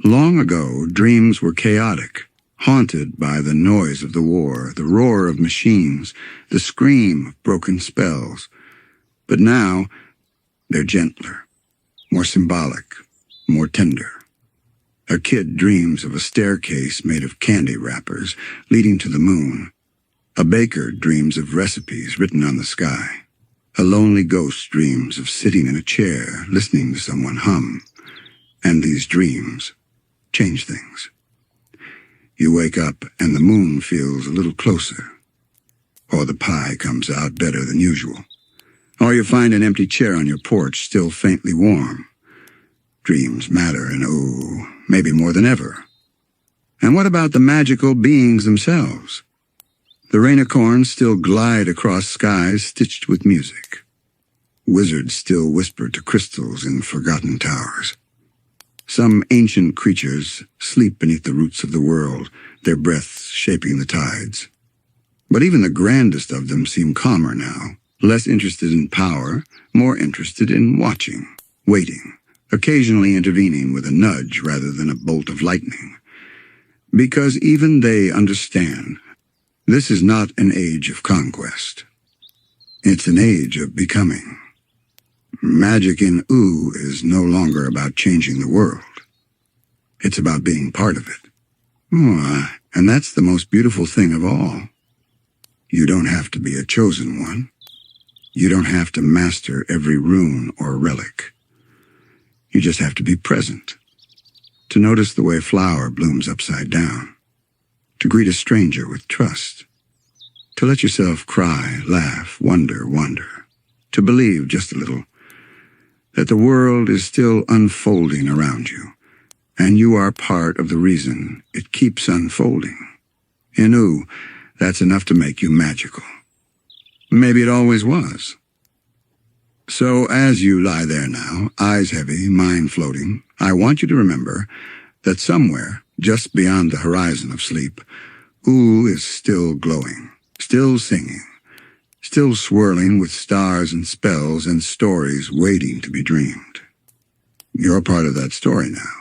Long ago, dreams were chaotic, haunted by the noise of the war, the roar of machines, the scream of broken spells. But now, they're gentler, more symbolic, more tender. A kid dreams of a staircase made of candy wrappers leading to the moon. A baker dreams of recipes written on the sky. A lonely ghost dreams of sitting in a chair listening to someone hum. And these dreams change things. You wake up and the moon feels a little closer. Or the pie comes out better than usual. Or you find an empty chair on your porch still faintly warm. Dreams matter in Ooo, maybe more than ever. And what about the magical beings themselves? The rainicorns still glide across skies stitched with music. Wizards still whisper to crystals in forgotten towers. Some ancient creatures sleep beneath the roots of the world, their breaths shaping the tides. But even the grandest of them seem calmer now, less interested in power, more interested in watching, waiting, occasionally intervening with a nudge rather than a bolt of lightning. Because even they understand, this is not an age of conquest. It's an age of becoming. Magic in Ooo is no longer about changing the world. It's about being part of it. And that's the most beautiful thing of all. You don't have to be a chosen one. You don't have to master every rune or relic. You just have to be present. To notice the way a flower blooms upside down. To greet a stranger with trust. To let yourself cry, laugh, wonder. To believe just a little that the world is still unfolding around you, and you are part of the reason it keeps unfolding. In Ooo, that's enough to make you magical. Maybe it always was. So as you lie there now, eyes heavy, mind floating, I want you to remember that somewhere, just beyond the horizon of sleep, Ooo is still glowing, still singing, still swirling with stars and spells and stories waiting to be dreamed. You're a part of that story now.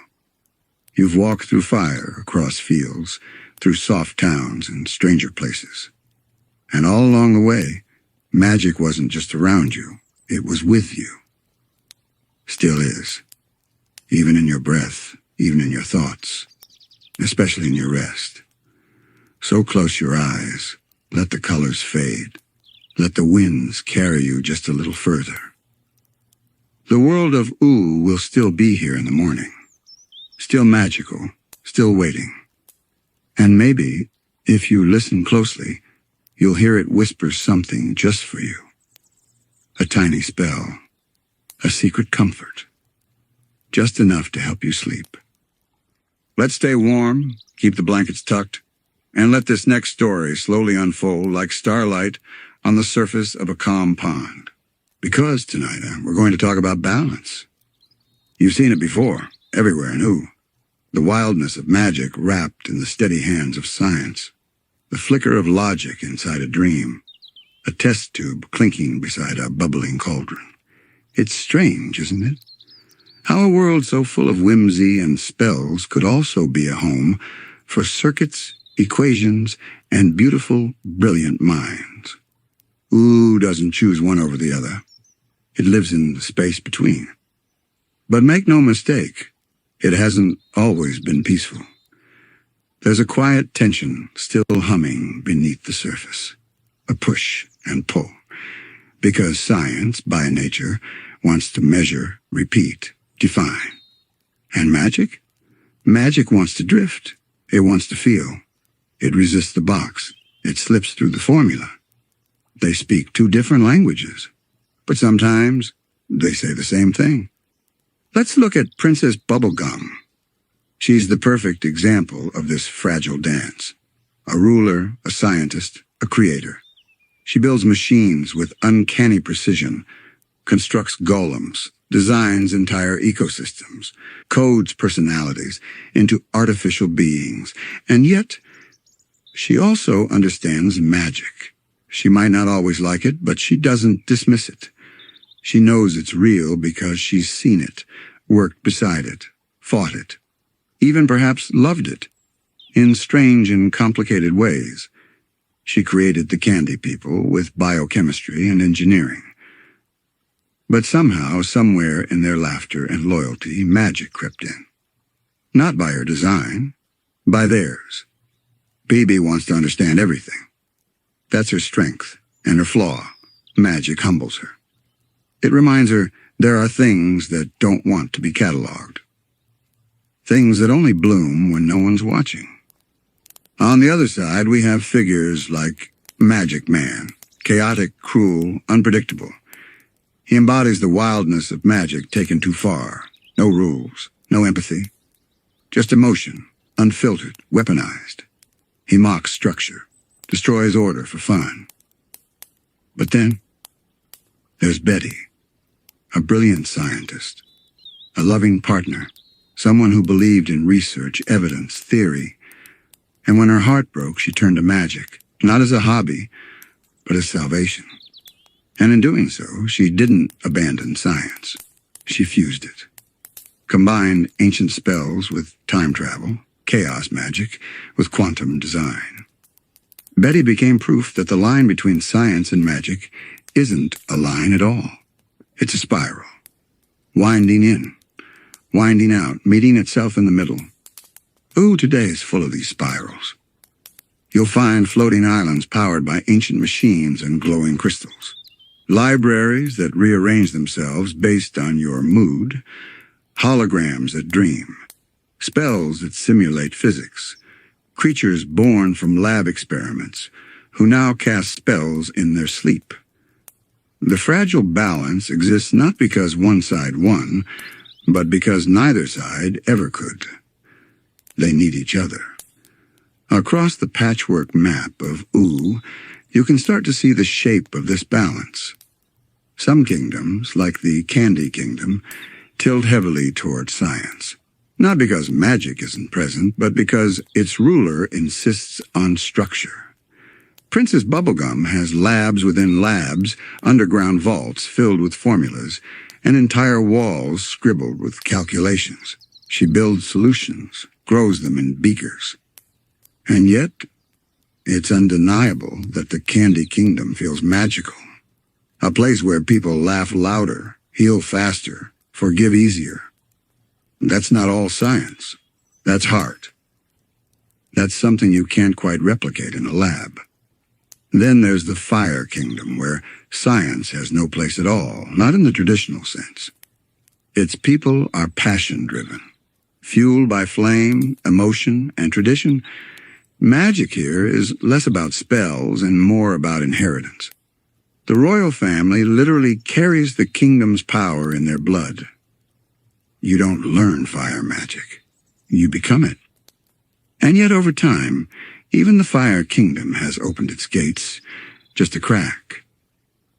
You've walked through fire, across fields, through soft towns and stranger places. And all along the way, magic wasn't just around you, it was with you. Still is. Even in your breath, even in your thoughts, especially in your rest. So close your eyes, let the colors fade. Let the winds carry you just a little further. The world of Ooo will still be here in the morning. Still magical, still waiting. And maybe, if you listen closely, you'll hear it whisper something just for you. A tiny spell, a secret comfort, just enough to help you sleep. Let's stay warm, keep the blankets tucked, and let this next story slowly unfold like starlight on the surface of a calm pond. Because tonight, we're going to talk about balance. You've seen it before, everywhere in Ooo. The wildness of magic wrapped in the steady hands of science. The flicker of logic inside a dream. A test tube clinking beside a bubbling cauldron. It's strange, isn't it? How a world so full of whimsy and spells could also be a home for circuits, equations, and beautiful, brilliant minds. Ooo doesn't choose one over the other. It lives in the space between. But make no mistake, it hasn't always been peaceful. There's a quiet tension still humming beneath the surface. A push and pull. Because science, by nature, wants to measure, repeat, define. And magic? Magic wants to drift. It wants to feel. It resists the box. It slips through the formula. They speak two different languages, but sometimes they say the same thing. Let's look at Princess Bubblegum. She's the perfect example of this fragile dance. A ruler, a scientist, a creator. She builds machines with uncanny precision, constructs golems, designs entire ecosystems, codes personalities into artificial beings, and yet she also understands magic. She might not always like it, but she doesn't dismiss it. She knows it's real because she's seen it, worked beside it, fought it, even perhaps loved it, in strange and complicated ways. She created the candy people with biochemistry and engineering. But somehow, somewhere in their laughter and loyalty, magic crept in. Not by her design, by theirs. Bibi wants to understand everything. That's her strength, and her flaw. Magic humbles her. It reminds her there are things that don't want to be cataloged. Things that only bloom when no one's watching. On the other side, we have figures like Magic Man, chaotic, cruel, unpredictable. He embodies the wildness of magic taken too far. No rules, no empathy. Just emotion, unfiltered, weaponized. He mocks structure. Destroys order for fun. But then, there's Betty, a brilliant scientist, a loving partner, someone who believed in research, evidence, theory. And when her heart broke, she turned to magic, not as a hobby, but as salvation. And in doing so, she didn't abandon science. She fused it. Combined ancient spells with time travel, chaos magic with quantum design. Betty became proof that the line between science and magic isn't a line at all. It's a spiral. Winding in, winding out, meeting itself in the middle. Ooo today is full of these spirals. You'll find floating islands powered by ancient machines and glowing crystals. Libraries that rearrange themselves based on your mood. Holograms that dream. Spells that simulate physics. Creatures born from lab experiments, who now cast spells in their sleep. The fragile balance exists not because one side won, but because neither side ever could. They need each other. Across the patchwork map of Ooo, you can start to see the shape of this balance. Some kingdoms, like the Candy Kingdom, tilt heavily toward science. Not because magic isn't present, but because its ruler insists on structure. Princess Bubblegum has labs within labs, underground vaults filled with formulas, and entire walls scribbled with calculations. She builds solutions, grows them in beakers. And yet, it's undeniable that the Candy Kingdom feels magical. A place where people laugh louder, heal faster, forgive easier. That's not all science. That's heart. That's something you can't quite replicate in a lab. Then there's the Fire Kingdom, where science has no place at all, not in the traditional sense. Its people are passion-driven. Fueled by flame, emotion, and tradition, magic here is less about spells and more about inheritance. The royal family literally carries the kingdom's power in their blood. You don't learn fire magic. You become it. And yet over time, even the Fire Kingdom has opened its gates, just a crack.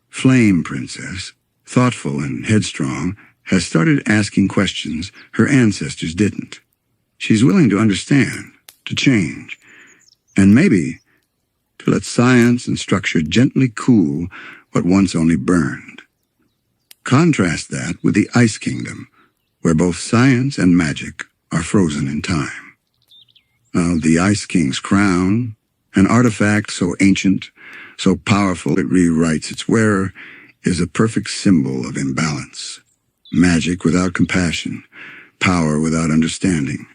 Flame Princess, thoughtful and headstrong, has started asking questions her ancestors didn't. She's willing to understand, to change, and maybe to let science and structure gently cool what once only burned. Contrast that with the Ice Kingdom, where both science and magic are frozen in time. The Ice King's crown, an artifact so ancient, so powerful it rewrites its wearer, is a perfect symbol of imbalance. Magic without compassion, power without understanding,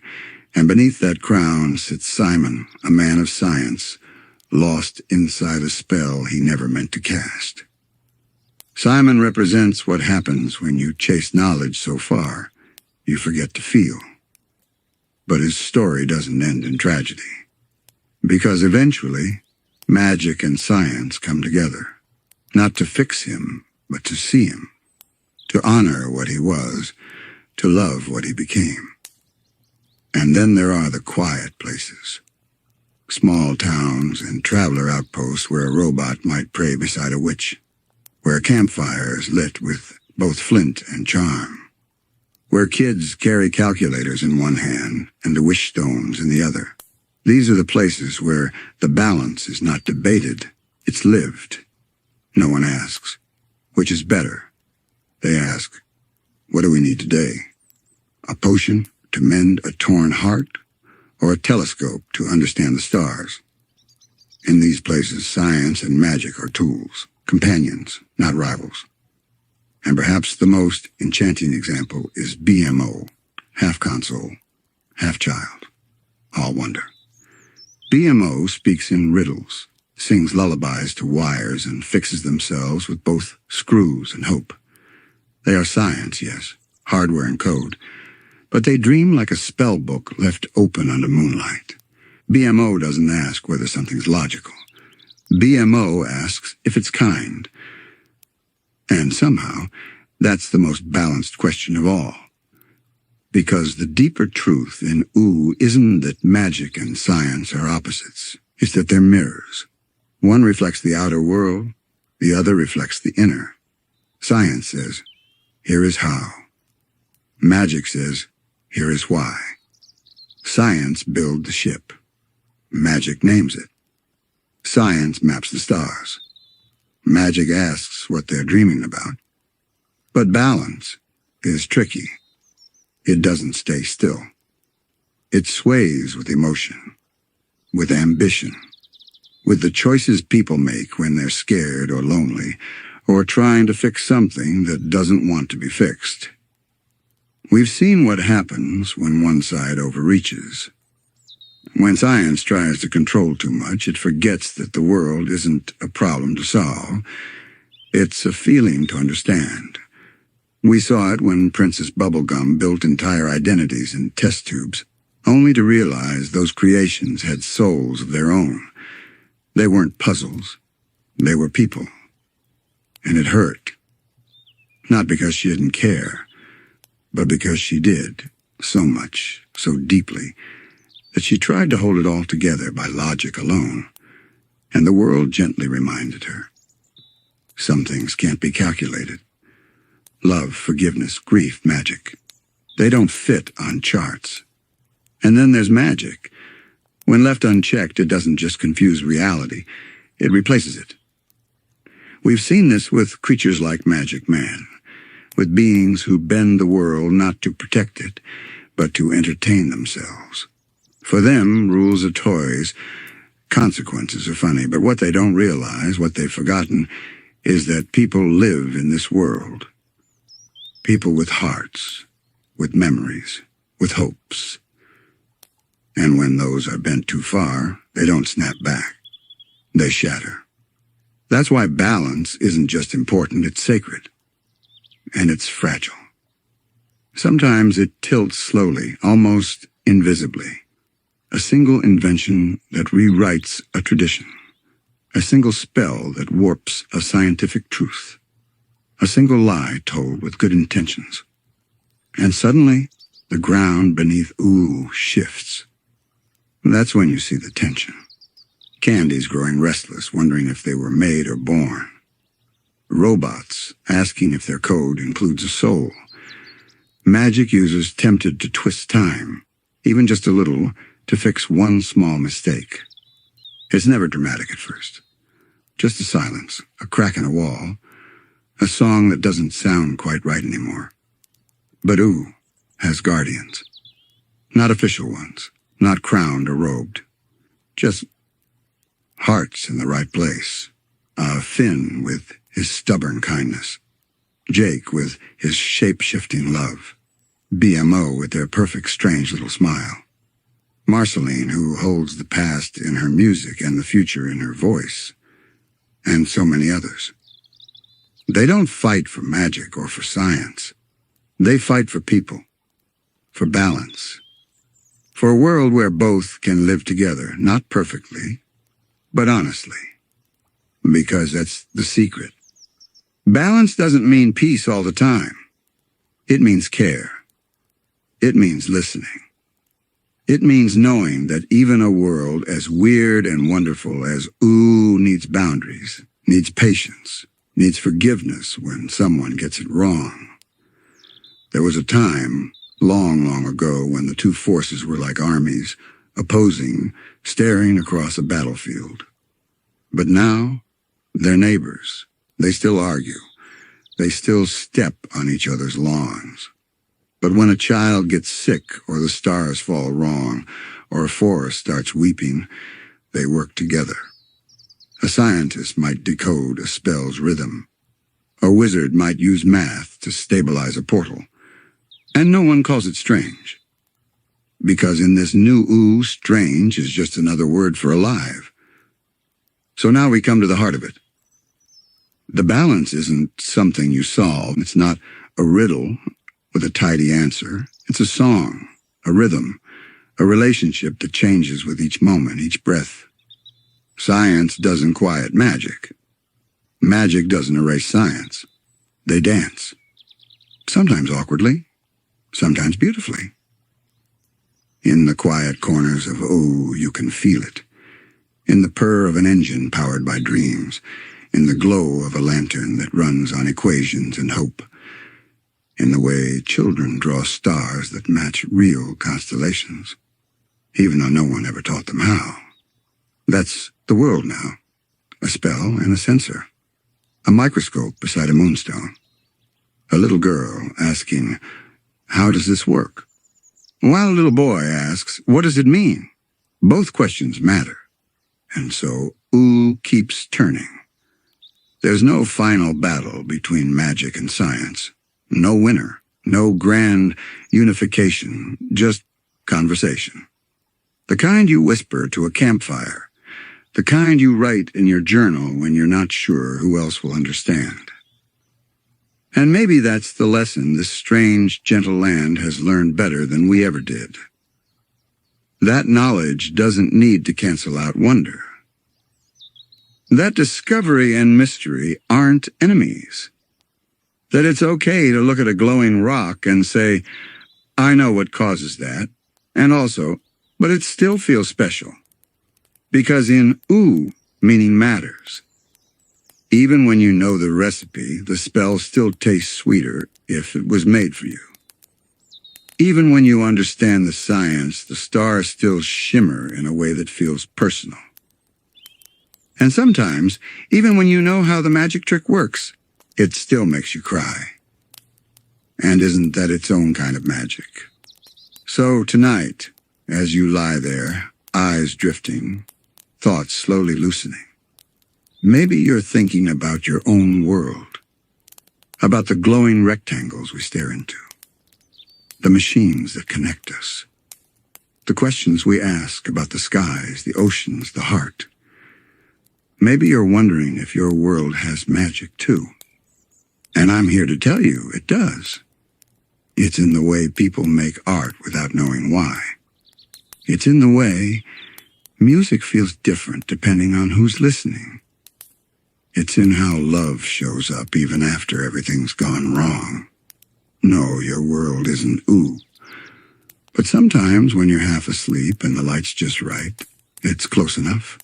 and beneath that crown sits Simon, a man of science, lost inside a spell he never meant to cast. Simon represents what happens when you chase knowledge so far, you forget to feel. But his story doesn't end in tragedy, because eventually, magic and science come together, not to fix him, but to see him, to honor what he was, to love what he became. And then there are the quiet places, small towns and traveler outposts where a robot might pray beside a witch, where a campfire is lit with both flint and charm, where kids carry calculators in one hand and the wish stones in the other. These are the places where the balance is not debated, it's lived. No one asks, which is better? They ask, what do we need today? A potion to mend a torn heart, or a telescope to understand the stars? In these places, science and magic are tools, companions, not rivals. And perhaps the most enchanting example is BMO, half console, half child, all wonder. BMO speaks in riddles, sings lullabies to wires, and fixes themselves with both screws and hope. They are science, yes, hardware and code, but they dream like a spell book left open under moonlight. BMO doesn't ask whether something's logical. BMO asks if it's kind. And somehow, that's the most balanced question of all. Because the deeper truth in Ooo isn't that magic and science are opposites. It's that they're mirrors. One reflects the outer world, the other reflects the inner. Science says, here is how. Magic says, here is why. Science builds the ship. Magic names it. Science maps the stars. Magic asks what they're dreaming about. But balance is tricky. It doesn't stay still. It sways with emotion, with ambition, with the choices people make when they're scared or lonely, or trying to fix something that doesn't want to be fixed. We've seen what happens when one side overreaches. When science tries to control too much, it forgets that the world isn't a problem to solve. It's a feeling to understand. We saw it when Princess Bubblegum built entire identities in test tubes, only to realize those creations had souls of their own. They weren't puzzles. They were people. And it hurt. Not because she didn't care, but because she did, so much, so deeply, that she tried to hold it all together by logic alone, and the world gently reminded her. Some things can't be calculated. Love, forgiveness, grief, magic. They don't fit on charts. And then there's magic. When left unchecked, it doesn't just confuse reality, it replaces it. We've seen this with creatures like Magic Man. with beings who bend the world not to protect it, but to entertain themselves. For them, rules are toys, consequences are funny, but what they don't realize, what they've forgotten, is that people live in this world. People with hearts, with memories, with hopes. And when those are bent too far, they don't snap back. They shatter. That's why balance isn't just important, it's sacred. And it's fragile. Sometimes it tilts slowly, almost invisibly. A single invention that rewrites a tradition. A single spell that warps a scientific truth. A single lie told with good intentions. And suddenly, the ground beneath Ooo shifts. That's when you see the tension. Candies growing restless, wondering if they were made or born. Robots asking if their code includes a soul. Magic users tempted to twist time, even just a little, to fix one small mistake. It's never dramatic at first. Just a silence, a crack in a wall, a song that doesn't sound quite right anymore. But Ooo has guardians. Not official ones, not crowned or robed. Just hearts in the right place. Finn with his stubborn kindness. Jake with his shape-shifting love. BMO with their perfect strange little smile. Marceline, who holds the past in her music and the future in her voice. And so many others. They don't fight for magic or for science. They fight for people. For balance. For a world where both can live together, not perfectly, but honestly. Because that's the secret. Balance doesn't mean peace all the time. It means care. It means listening. It means knowing that even a world as weird and wonderful as Ooo needs boundaries, needs patience, needs forgiveness when someone gets it wrong. There was a time, long, long ago, when the two forces were like armies, opposing, staring across a battlefield. But now, they're neighbors. They still argue. They still step on each other's lawns. But when a child gets sick, or the stars fall wrong, or a forest starts weeping, they work together. A scientist might decode a spell's rhythm. A wizard might use math to stabilize a portal. And no one calls it strange. Because in this new Ooo, strange is just another word for alive. So now we come to the heart of it. The balance isn't something you solve. It's not a riddle with a tidy answer. It's a song, a rhythm, a relationship that changes with each moment, each breath. Science doesn't quiet magic. Magic doesn't erase science. They dance. Sometimes awkwardly, sometimes beautifully. In the quiet corners of Ooo, you can feel it. In the purr of an engine powered by dreams. In the glow of a lantern that runs on equations and hope. In the way children draw stars that match real constellations, even though no one ever taught them how. That's the world now. A spell and a sensor. A microscope beside a moonstone. A little girl asking, how does this work? While a little boy asks, what does it mean? Both questions matter. And so Ooo keeps turning. There's no final battle between magic and science. No winner. No grand unification. Just conversation. The kind you whisper to a campfire. The kind you write in your journal when you're not sure who else will understand. And maybe that's the lesson this strange, gentle land has learned better than we ever did. That knowledge doesn't need to cancel out wonder. That discovery and mystery aren't enemies. That it's okay to look at a glowing rock and say, I know what causes that, and also, but it still feels special. Because in Ooo, meaning matters. Even when you know the recipe, the spell still tastes sweeter if it was made for you. Even when you understand the science, the stars still shimmer in a way that feels personal. And sometimes, even when you know how the magic trick works, it still makes you cry. And isn't that its own kind of magic? So tonight, as you lie there, eyes drifting, thoughts slowly loosening, maybe you're thinking about your own world, about the glowing rectangles we stare into, the machines that connect us, the questions we ask about the skies, the oceans, the heart. Maybe you're wondering if your world has magic too. And I'm here to tell you it does. It's in the way people make art without knowing why. It's in the way music feels different depending on who's listening. It's in how love shows up even after everything's gone wrong. No, your world isn't Ooo. But sometimes when you're half asleep and the light's just right, it's close enough.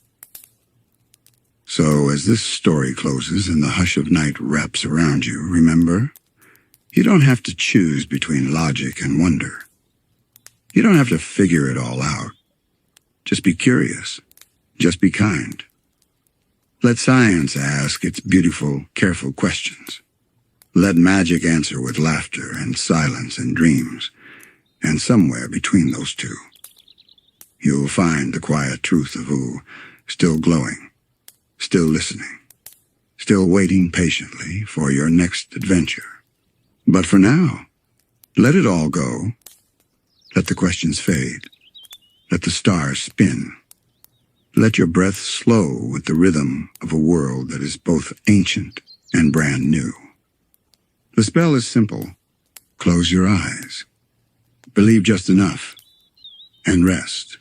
So as this story closes and the hush of night wraps around you, remember, you don't have to choose between logic and wonder. You don't have to figure it all out. Just be curious. Just be kind. Let science ask its beautiful, careful questions. Let magic answer with laughter and silence and dreams. And somewhere between those two, you'll find the quiet truth of Ooo, still glowing, still listening, still waiting patiently for your next adventure. But for now, let it all go. Let the questions fade. Let the stars spin. Let your breath slow with the rhythm of a world that is both ancient and brand new. The spell is simple. Close your eyes. Believe just enough. And rest.